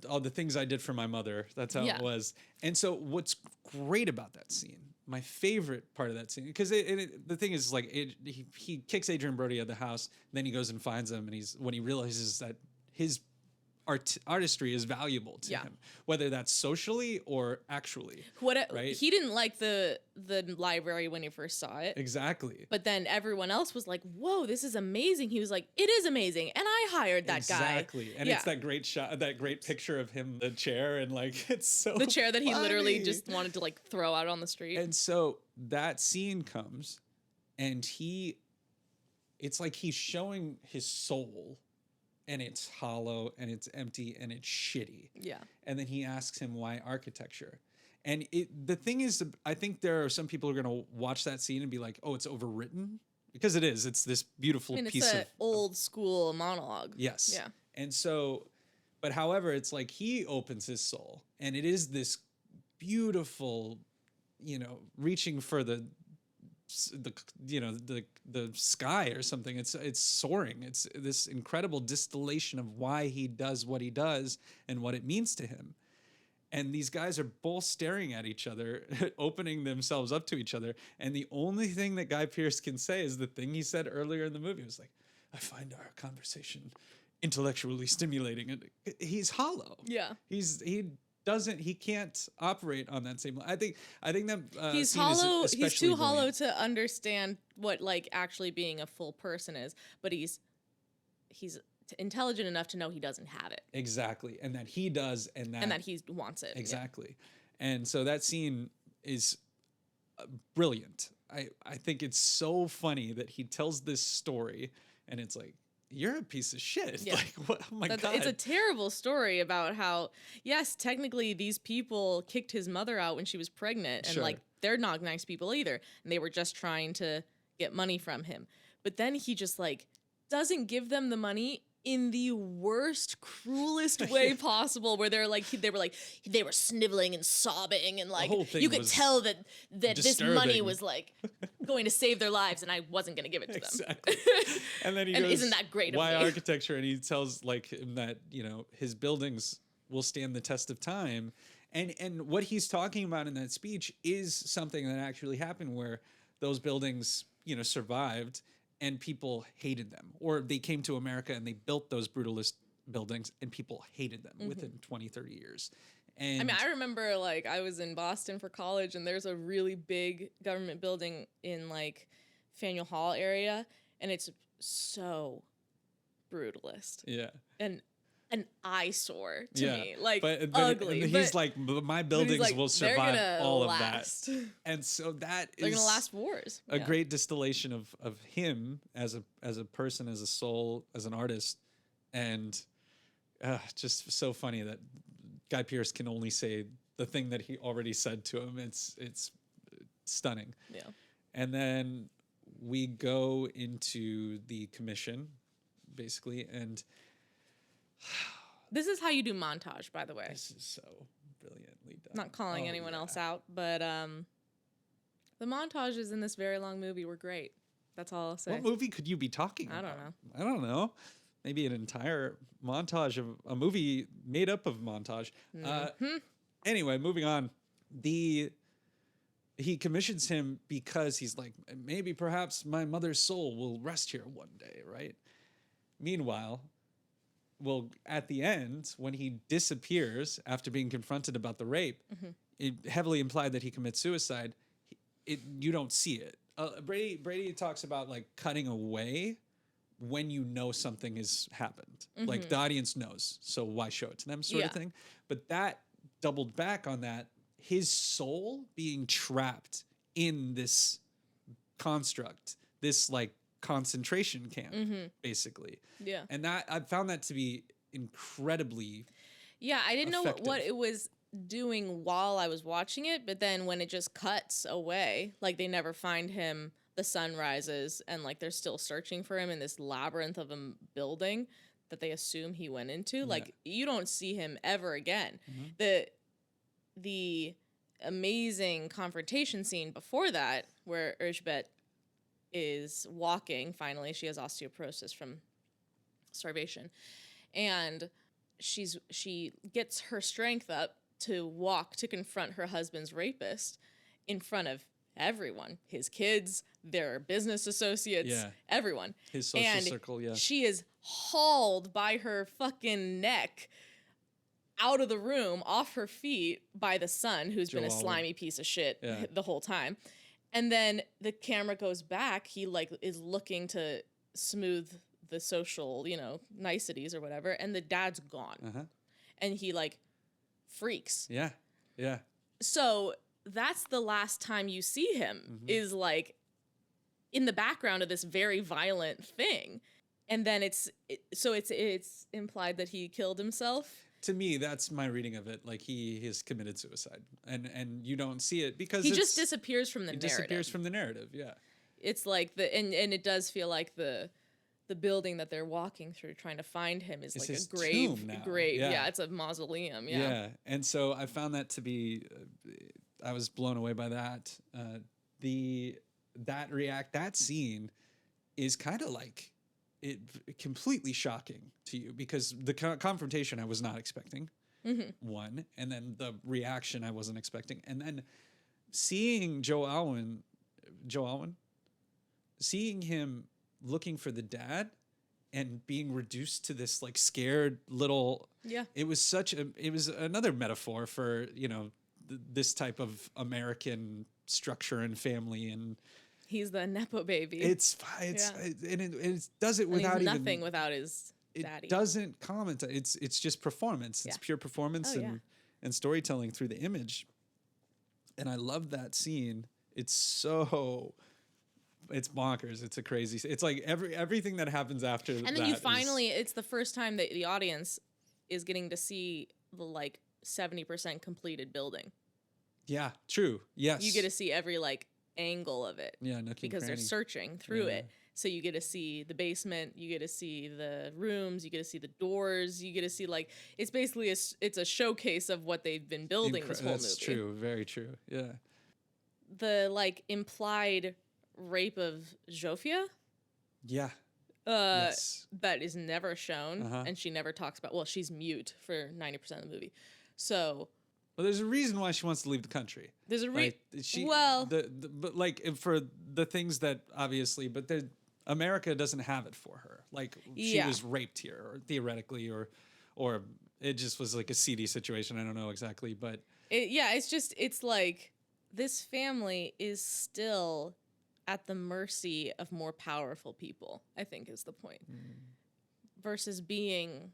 all the things I did for my mother. That's how it was. And so what's great about that scene, my favorite part of that scene, because the thing is, like, he kicks Adrian Brody out of the house, then he goes and finds him, and when he realizes that his artistry is valuable to him, whether that's socially or actually. Right? He didn't like the library when he first saw it. Exactly. But then everyone else was like, whoa, this is amazing. He was like, it is amazing. And I hired that guy. Exactly. And it's that great shot, that great picture of him, the chair, and like, it's so the chair that he funny. Literally just wanted to like throw out on the street. And so that scene comes, and it's like he's showing his soul, and it's hollow, and it's empty, and it's shitty. Yeah. And then he asks him why architecture. And the thing is, I think there are some people who are going to watch that scene and be like, oh, it's overwritten. Because it is. It's this beautiful piece of... It's an old school monologue. Yes. Yeah. And so, but however, it's like he opens his soul, and it is this beautiful, reaching for the sky or something. It's soaring. It's this incredible distillation of why he does what he does and what it means to him. And these guys are both staring at each other, opening themselves up to each other. And the only thing that Guy Pearce can say is the thing he said earlier in the movie. It was like, I find our conversation intellectually stimulating. And he's hollow. Yeah. He can't operate on that same. I think that he's hollow. He's too hollow to understand what like actually being a full person is, but he's intelligent enough to know he doesn't have it. Exactly, and that he does, and that he wants it. Exactly, and so that scene is brilliant. I think it's so funny that he tells this story and it's like, you're a piece of shit. Yeah. Like, what? Oh my God. It's a terrible story about how, yes, technically these people kicked his mother out when she was pregnant. And like, they're not nice people either. And they were just trying to get money from him. But then he just like doesn't give them the money in the worst, cruelest way possible, where they were sniveling and sobbing, and like you could tell that this money was like going to save their lives, and I wasn't going to give it to them. Exactly. And then he goes, isn't that great of why me? architecture? And he tells like him that, you know, his buildings will stand the test of time. And what he's talking about in that speech is something that actually happened, where those buildings, you know, survived and people hated them, or they came to America and they built those brutalist buildings and people hated them within 20, 30 years. And I mean, I remember like I was in Boston for college, and there's a really big government building in like Faneuil Hall area, and it's so brutalist. Yeah. And an eyesore to me, like but ugly. And he's like, my buildings like, will survive all last. of that. And so that they're gonna last wars. A great distillation of him as a person, as a soul, as an artist, and just so funny that Guy Pearce can only say the thing that he already said to him. It's stunning. Yeah. And then we go into the commission, basically, and this is how you do montage, by the way. This is so brilliantly done. Not calling anyone else out, but the montages in this very long movie were great. That's all I'll say. What movie could you be talking about? I don't know. Maybe an entire montage of a movie made up of montage. Anyway, moving on. He commissions him because he's like, maybe perhaps my mother's soul will rest here one day, right? Meanwhile, well, at the end, when he disappears after being confronted about the rape, it heavily implied that he commits suicide. You don't see it. Brady talks about like cutting away when you know something has happened. Like the audience knows, so why show it to them, sort of thing. But that doubled back on that, his soul being trapped in this construct, this like concentration camp, basically. Yeah. And that I found that to be incredibly I didn't effective. know what it was doing while I was watching it, but then when it just cuts away, like they never find him, the sun rises, and like they're still searching for him in this labyrinth of a building that they assume he went into. Like you don't see him ever again. The amazing confrontation scene before that, where Erzsébet is walking, finally she has osteoporosis from starvation, and she gets her strength up to walk to confront her husband's rapist in front of everyone, his kids, their business associates, everyone, his social circle. She is hauled by her fucking neck out of the room, off her feet, by the son, who's been a slimy piece of shit the whole time. And then the camera goes back. He like is looking to smooth the social, you know, niceties or whatever. And the dad's gone. And he like freaks. Yeah. So that's the last time you see him, is like in the background of this very violent thing. And then it's implied that he killed himself. To me, that's my reading of it. Like he has committed suicide, and you don't see it because he just disappears from the narrative. Disappears from the narrative. Yeah, it's like and it does feel like the building that they're walking through trying to find him is like a grave. Yeah, it's a mausoleum. Yeah, and so I found that to be, I was blown away by that. That scene is kind of like it completely shocking to you because the confrontation I was not expecting, one, and then the reaction I wasn't expecting, and then seeing Joe Alwyn, seeing him looking for the dad and being reduced to this like scared little, it was another metaphor for, you know, this type of American structure and family, and he's the Nepo baby. And it does it without even nothing without his daddy. It doesn't comment. It's just performance. It's pure performance and storytelling through the image. And I love that scene. It's bonkers. It's a crazy. It's like everything that happens after. And then it's the first time that the audience is getting to see the like 70% completed building. Yeah, true. Yes. You get to see every like angle of it. Yeah, because they're searching through it. So you get to see the basement, you get to see the rooms, you get to see the doors, you get to see like it's basically it's a showcase of what they've been building this whole movie. That's true, very true. Yeah. The like implied rape of Zsofia. Yeah. Yes. That is never shown, and she never talks about. Well, she's mute for 90% of the movie, so. Well, there's a reason why she wants to leave the country. There's a reason. But like for the things that obviously, but America doesn't have it for her. Like she was raped here, or theoretically, or it just was like a seedy situation. I don't know exactly, but it's like this family is still at the mercy of more powerful people, I think is the point. Versus being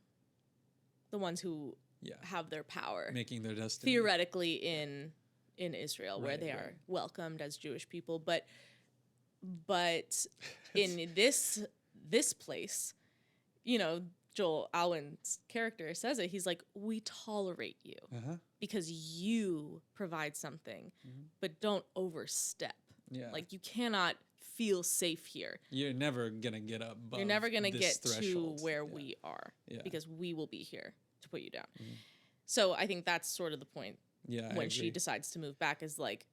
the ones who have their power. Making their destiny. Theoretically in Israel, where they are welcomed as Jewish people. But in this place, you know, Joel Alwyn's character says it. He's like, we tolerate you because you provide something, but don't overstep. Yeah. Like, you cannot feel safe here. You're never going to get up above. You're never going to get threshold. to where we are because we will be here to put you down. So I think that's sort of the point. Yeah, when she decides to move back is like,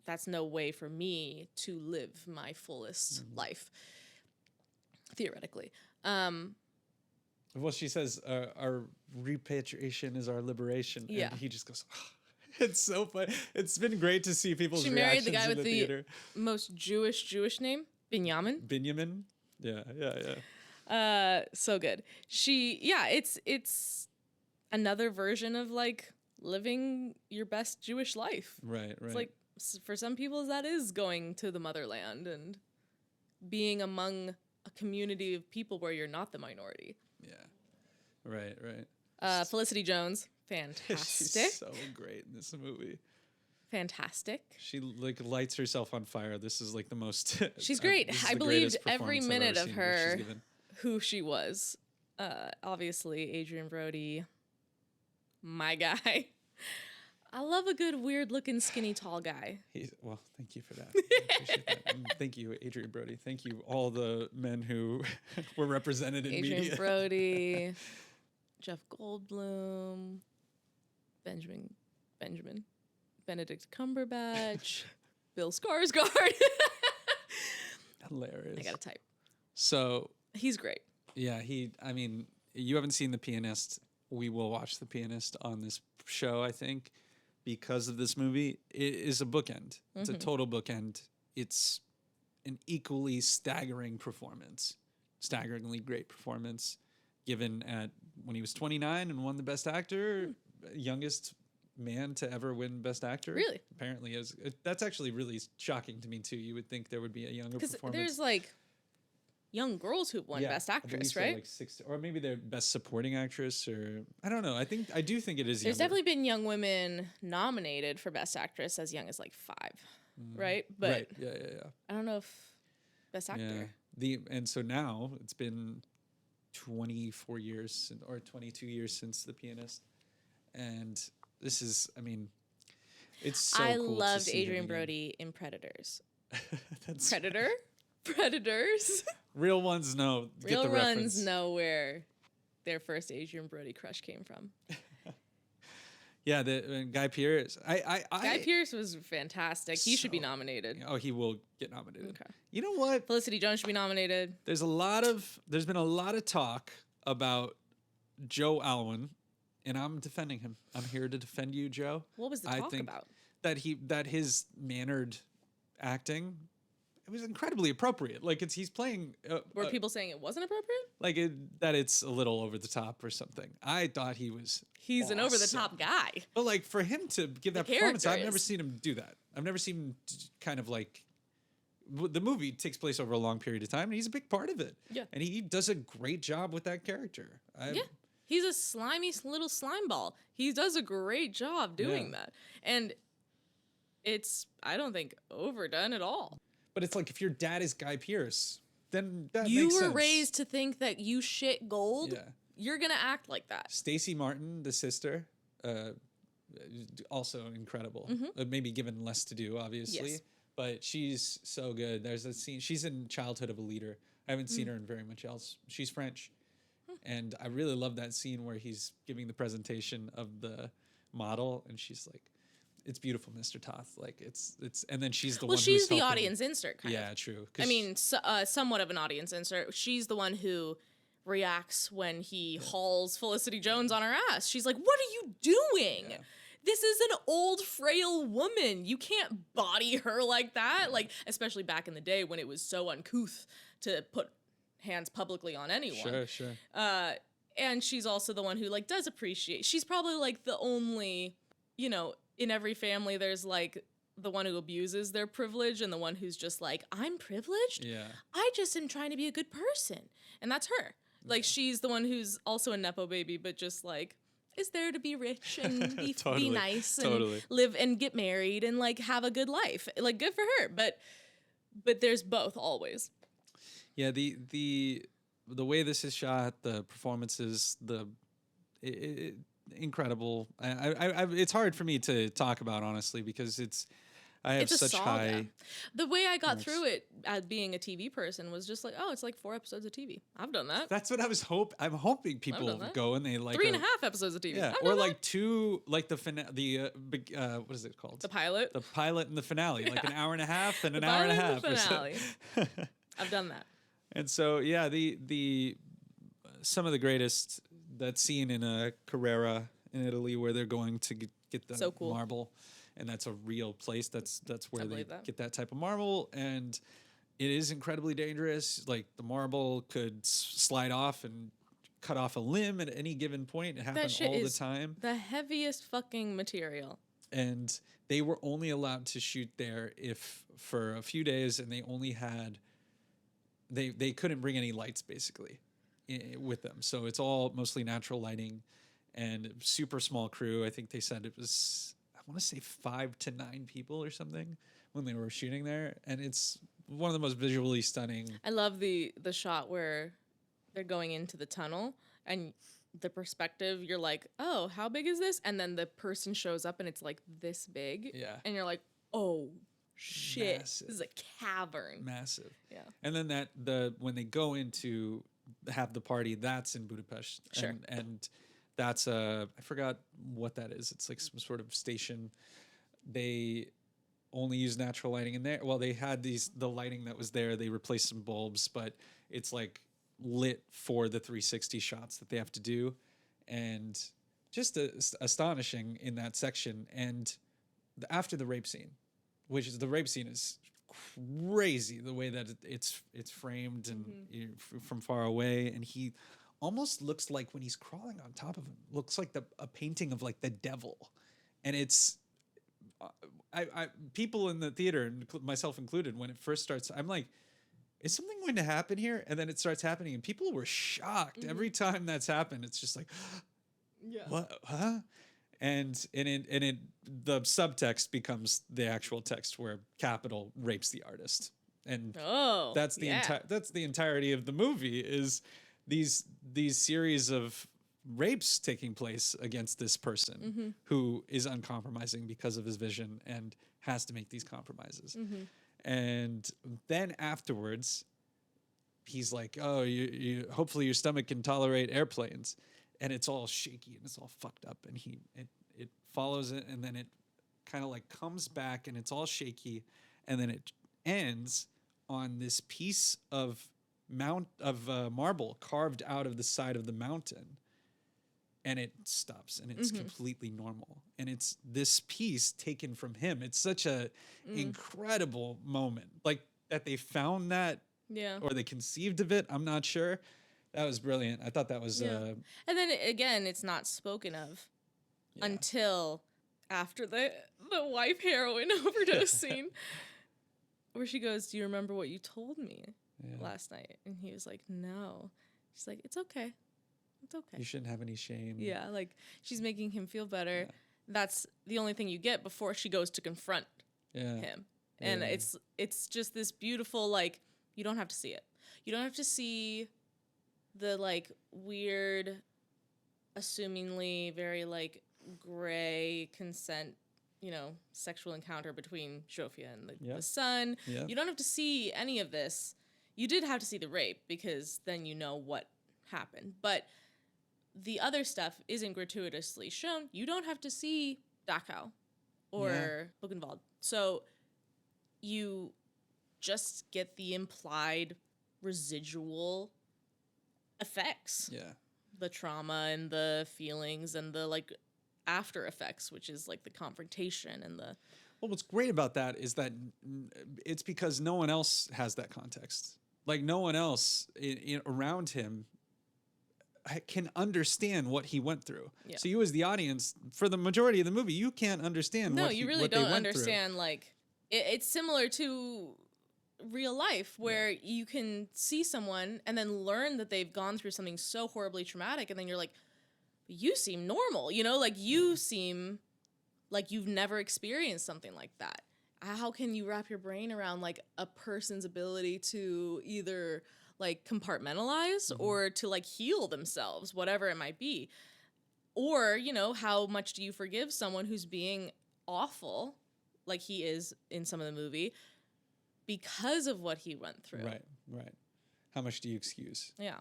that's no way for me to live my fullest life, theoretically. Well, she says our repatriation is our liberation. Yeah. And he just goes, oh. It's so funny. It's been great to see people's reactions. She married the guy with the theater. most Jewish name, Binyamin. Binyamin? Yeah. So good. It's another version of like living your best Jewish life. Right. It's like for some people that is going to the motherland and being among a community of people where you're not the minority. Yeah. Right. Felicity Jones, fantastic. She's so great in this movie. Fantastic. She like lights herself on fire. This is like the most. She's great. I believed every minute of her who she was. Obviously, Adrian Brody, my guy. I love a good, weird-looking, skinny, tall guy. Well, thank you for that. I appreciate that. And thank you, Adrian Brody. Thank you, all the men who were represented in media. Adrian Brody, Jeff Goldblum, Benjamin, Benedict Cumberbatch, Bill Skarsgård. Hilarious. I gotta type. So he's great. Yeah, I mean, you haven't seen The Pianist. We will watch The Pianist on this show, I think, because of this movie. It is a bookend. It's a total bookend. It's an equally staggering performance, staggeringly great performance, given at when he was 29 and won the Best Actor, youngest man to ever win Best Actor. Really? Apparently, that's actually really shocking to me too. You would think there would be a younger performance. Because there's like young girls who won Best Actress, right? Like 6, or maybe they're Best Supporting Actress, or I don't know. I do think it is. There's definitely been young women nominated for Best Actress as young as like 5, right? But yeah. I don't know if Best Actor. Yeah. And so now it's been 24 years or 22 years since The Pianist, and this is, I mean, it's so I cool loved to see Adrian Brody in Predators. That's Predators. Real ones know. Real ones know where their first Adrian Brody crush came from. Yeah, the Guy Pearce. Guy Pearce was fantastic. He should be nominated. Oh, he will get nominated. Okay. You know what? Felicity Jones should be nominated. There's been a lot of talk about Joe Alwyn, and I'm defending him. I'm here to defend you, Joe. What was the talk about? That his mannered acting, it was incredibly appropriate. Like he's playing. Were people saying it wasn't appropriate? Like that it's a little over the top or something. I thought he was. He's an over the top guy. But like for him to give that performance, I've never seen him do that. I've never seen him kind of like. The movie takes place over a long period of time, and he's a big part of it. Yeah, and he does a great job with that character. Yeah. He's a slimy little slime ball. He does a great job doing that. And it's, I don't think, overdone at all. But it's like, if your dad is Guy Pearce, then that you makes were sense. raised to think that you shit gold. Yeah. You're gonna act like that. Stacey Martin, the sister, also incredible. Maybe given less to do, obviously, but she's so good. There's a scene. She's in Childhood of a Leader. I haven't seen her in very much else. She's French, and I really love that scene where he's giving the presentation of the model, and she's like, "It's beautiful, Mr. Toth." Like it's, and then she's the one. She's who's the helping. audience insert. Yeah, true. I mean, somewhat of an audience insert. She's the one who reacts when he hauls Felicity Jones on her ass. She's like, "What are you doing? Yeah. This is an old, frail woman. You can't body her like that." Yeah. Like, especially back in the day when it was so uncouth to put hands publicly on anyone. Sure. And she's also the one who, like, does appreciate. She's probably, like, the only, you know, in every family there's, like, the one who abuses their privilege and the one who's just like, I'm privileged? Yeah. I just am trying to be a good person. And that's her. Like, she's the one who's also a Nepo baby, but just, like, is there to be rich and be nice and live and get married and, like, have a good life. Like, good for her. But there's both always. Yeah, the way this is shot, the performances, incredible. It's hard for me to talk about, honestly, because I have such high. The way I got through it as being a TV person was just like, oh, it's like 4 episodes of TV. I've done that. That's what I was I'm hoping people go and they like 3.5 episodes of TV. Yeah, or like 2, like the what is it called? The pilot. The pilot and the finale, like an hour and a half and an hour and a half. The finale. I've done that. And so yeah, the some of the greatest, that scene in Carrera in Italy where they're going to get the marble. And that's a real place. That's where they get that type of marble, and it is incredibly dangerous. Like, the marble could slide off and cut off a limb at any given point. It happens all the time. The heaviest fucking material. And they were only allowed to shoot there for a few days, and they only had they couldn't bring any lights basically with them. So it's all mostly natural lighting and super small crew. I think they said it was, I want to say 5 to 9 people or something when they were shooting there. And it's one of the most visually stunning. I love the shot where they're going into the tunnel and the perspective, you're like, oh, how big is this? And then the person shows up and it's like this big. Yeah. And you're like, oh, shit. Massive. This is a cavern. Massive. Yeah. And then when they go in to have the party, that's in Budapest. Sure. And that's I forgot what that is. It's like some sort of station. They only use natural lighting in there. Well, they had the lighting that was there. They replaced some bulbs, but it's like lit for the 360 shots that they have to do, and just astonishing in that section. And after the rape scene, which is the rape scene is crazy, the way that it's framed and from far away, and he almost looks like, when he's crawling on top of him, looks like a painting of like the devil. And it's I people in the theater, and myself included, when it first starts, I'm like, is something going to happen here? And then it starts happening, and people were shocked every time that's happened. It's just like, yeah, what, huh? And the subtext becomes the actual text where Capital rapes the artist, and that's the entirety of the movie, is these series of rapes taking place against this person who is uncompromising because of his vision and has to make these compromises. And then afterwards, he's like, oh, you hopefully your stomach can tolerate airplanes. And it's all shaky and it's all fucked up. And it follows it, and then it kind of like comes back and it's all shaky. And then it ends on this piece of marble carved out of the side of the mountain. And it stops, and it's completely normal. And it's this piece taken from him. It's such a incredible moment, like that they found that, or they conceived of it. I'm not sure. That was brilliant. I thought that was. And then again, it's not spoken of until after the wife heroin overdose scene, where she goes, "Do you remember what you told me last night?" And he was like, "No." She's like, "It's okay. It's okay. You shouldn't have any shame." Yeah, like she's making him feel better. Yeah. That's the only thing you get before she goes to confront him. And it's just this beautiful, like, you don't have to see it. You don't have to see the, like, weird, assumingly very, like, gray consent, sexual encounter between Zsofia and the son. Yep. You don't have to see any of this. You did have to see the rape, because then you know what happened. But the other stuff isn't gratuitously shown. You don't have to see Dachau or Buchenwald. So you just get the implied residual effects. Yeah. The trauma and the feelings and the, like, after effects, which is, like, the confrontation and the... Well, what's great about that is that it's because no one else has that context. Like, no one else around him can understand what he went through. Yeah. So you as the audience, for the majority of the movie, you can't understand what they went through. No, you really don't understand, like... It's similar to real life, where you can see someone and then learn that they've gone through something so horribly traumatic, and then you're like, you seem normal, like you seem like you've never experienced something like that. How can you wrap your brain around, like, a person's ability to either, like, compartmentalize or to, like, heal themselves, whatever it might be? Or, how much do you forgive someone who's being awful, like he is in some of the movie, because of what he went through? Right. How much do you excuse? Yeah.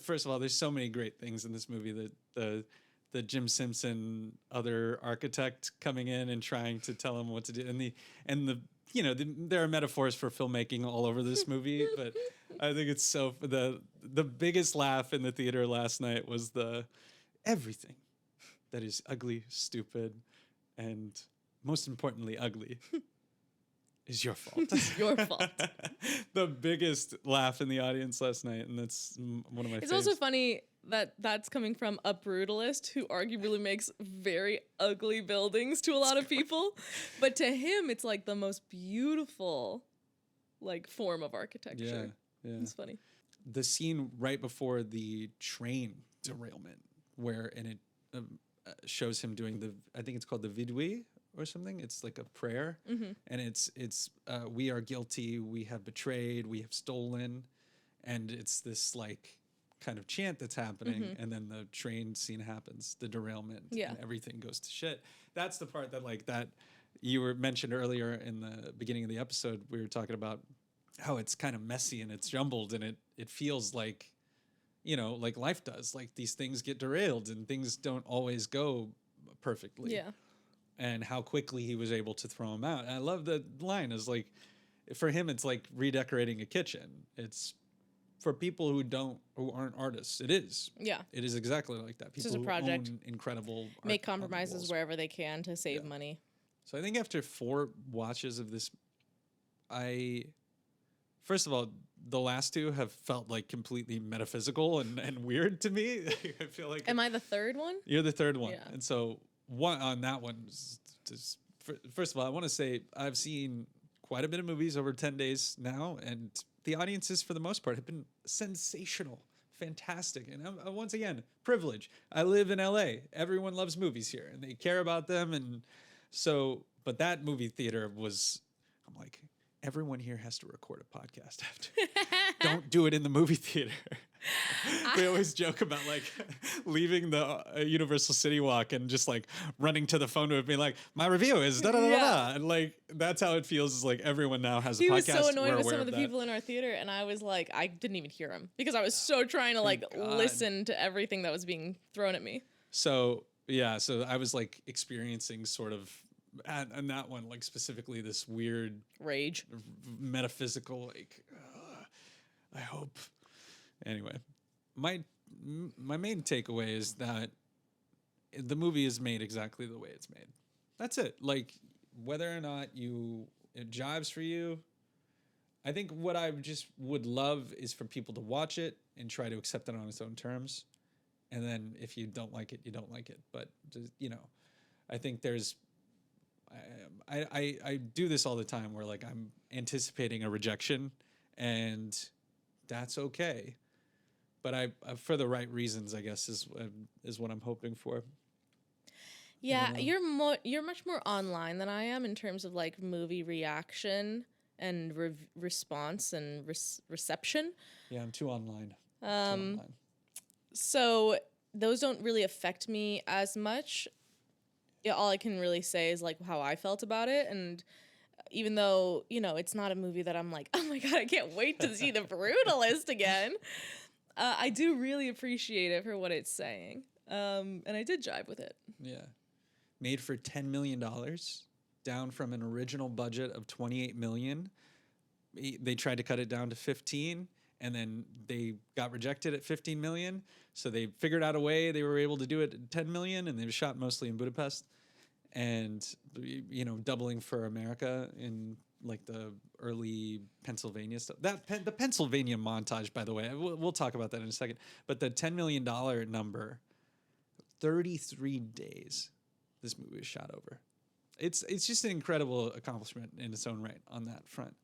First of all, there's so many great things in this movie. The Jim Simpson other architect coming in and trying to tell him what to do, there are metaphors for filmmaking all over this movie, but I think it's so... The biggest laugh in the theater last night was everything that is ugly, stupid, and most importantly ugly is your fault. It's your fault. The biggest laugh in the audience last night, and that's one of my faves. It's also funny that that's coming from a brutalist who arguably makes very ugly buildings to a lot of people, but to him it's like the most beautiful, like, form of architecture. Yeah. It's funny. The scene right before the train derailment, it shows him doing I think it's called the vidui or something. It's like a prayer, and it's we are guilty, we have betrayed, we have stolen, and it's this, like, kind of chant that's happening, and then the train scene happens, the derailment, and everything goes to shit. That's the part that, like, that you were mentioned earlier in the beginning of the episode. We were talking about how it's kind of messy and it's jumbled, and it feels like, like life does. Like, these things get derailed and things don't always go perfectly. Yeah. And how quickly he was able to throw them out. And I love the line is, like, for him, it's like redecorating a kitchen. It's for people who aren't artists. It is. Yeah. It is exactly like that. People who project. Own incredible make compromises wherever they can to save money. So I think after 4 watches of this, first of all, the last 2 have felt like completely metaphysical and weird to me. I feel like... Am I the third one? You're the third one. Yeah. And so on that one, first of all, I want to say I've seen quite a bit of movies over 10 days now, and the audiences, for the most part, have been sensational, fantastic. And once again, privilege. I live in LA. Everyone loves movies here, and they care about them. And so, but that movie theater was, I'm like, everyone here has to record a podcast after. Don't do it in the movie theater. We always joke about, like, leaving the Universal City Walk and just, like, running to the phone to it, being like, my review is da-da-da-da-da. And, like, that's how it feels, is like everyone now has a podcast. He was so annoyed with some of the people in our theater, and I was like, I didn't even hear him because I was so trying to, like, listen to everything that was being thrown at me. So, so I was, like, experiencing sort of, and that one, like, specifically this weird rage, metaphysical, like, I hope. Anyway, my main takeaway is that the movie is made exactly the way it's made. That's it. Like, whether or not it jives for you, I think what I just would love is for people to watch it and try to accept it on its own terms. And then if you don't like it, you don't like it. But, I think there's... I do this all the time where, like, I'm anticipating a rejection, and that's okay. But I for the right reasons, I guess, is what I'm hoping for. Yeah, you're much more online than I am in terms of like movie reaction and response and reception. Yeah, I'm too online. So those don't really affect me as much. Yeah, all I can really say is like how I felt about it, and even though, you know, it's not a movie that I'm like, oh my God, I can't wait to see The Brutalist again. I do really appreciate it for what it's saying. And I did jive with it. Yeah. Made for $10 million, down from an original budget of $28 million. They tried to cut it down to 15, and then they got rejected at 15 million. So they figured out a way they were able to do it at 10 million, and they shot mostly in Budapest. And, you know, doubling for America in like the early Pennsylvania stuff. The Pennsylvania montage, by the way, we'll talk about that in a second. But the $10 million number, 33 days this movie was shot over. It's just an incredible accomplishment in its own right on that front.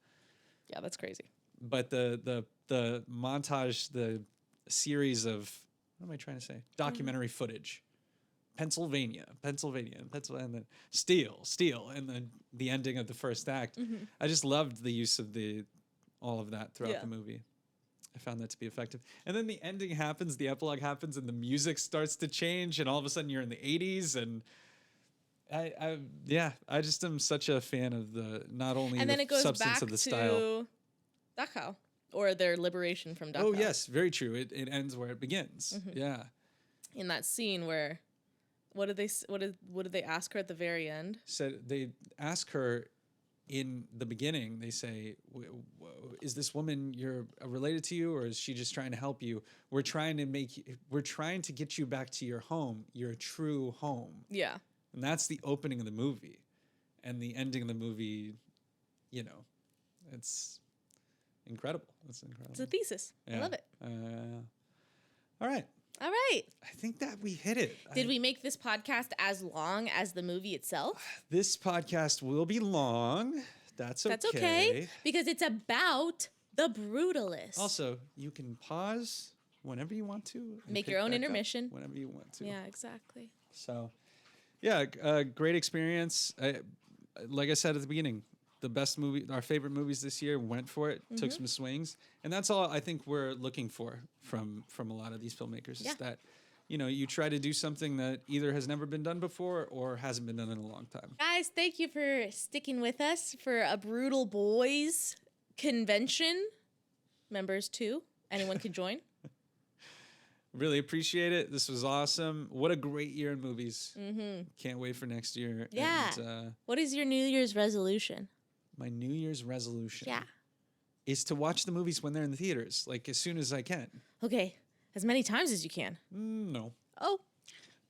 Yeah, that's crazy. But the montage, the series of, what am I trying to say? Documentary footage. Pennsylvania, and then Steel, and then the ending of the first act. I just loved the use of all of that throughout the movie. I found that to be effective. And then the ending happens, the epilogue happens, and the music starts to change, and all of a sudden you're in the 80s, and I just am such a fan of not only and then the it goes substance back of the to style. Dachau, or their liberation from Dachau. Oh yes, very true. It ends where it begins. Yeah. In that scene where, what did they ask her at the very end? Said they ask her in the beginning. They say, "Is this woman you're related to you, or is she just trying to help you? We're trying to get you back to your home, your true home." Yeah. And that's the opening of the movie, and the ending of the movie. You know, it's incredible. It's incredible. It's a thesis. Yeah. I love it. All right. All right. I think that we hit it. Did we make this podcast as long as the movie itself? This podcast will be long. That's okay. Because it's about The Brutalist. Also, you can pause whenever you want to. Make your own intermission. Whenever you want to. Yeah, exactly. So, yeah, great experience. Like I said at the beginning, the best movie, our favorite movies this year, went for it, took some swings. And that's all I think we're looking for from a lot of these filmmakers is that, you know, you try to do something that either has never been done before or hasn't been done in a long time. Guys, thank you for sticking with us for a Brutal Boys convention. Members too. Anyone can join. Really appreciate it. This was awesome. What a great year in movies. Can't wait for next year. Yeah. And, what is your New Year's resolution? My New Year's resolution is to watch the movies when they're in the theaters, like as soon as I can. Okay. As many times as you can. No. Oh.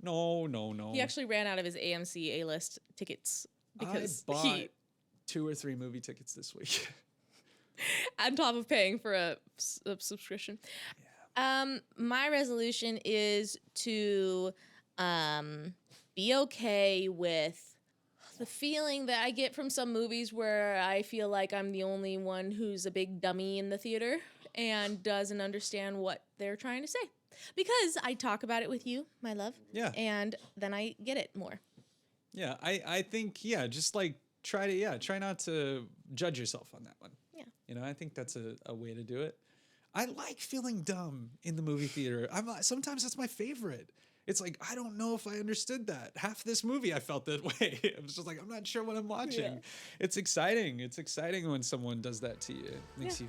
No. He actually ran out of his AMC A-list tickets because I bought 2 or 3 movie tickets this week. On top of paying for a subscription. Yeah. My resolution is to be okay with the feeling that I get from some movies where I feel like I'm the only one who's a big dummy in the theater and doesn't understand what they're trying to say. Because I talk about it with you, my love. Yeah. And then I get it more. Yeah, I think, just like try not to judge yourself on that one. Yeah. You know, I think that's a way to do it. I like feeling dumb in the movie theater. Sometimes that's my favorite. It's like, I don't know if I understood that. Half this movie, I felt that way. I was just like, I'm not sure what I'm watching. Yeah. It's exciting. It's exciting when someone does that to you. It makes you,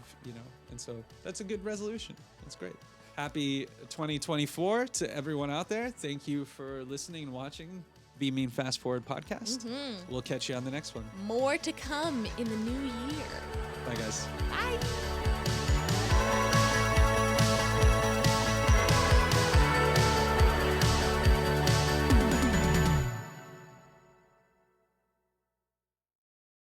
and so that's a good resolution. That's great. Happy 2024 to everyone out there. Thank you for listening and watching Be Mean Fast Forward podcast. We'll catch you on the next one. More to come in the new year. Bye, guys. Bye.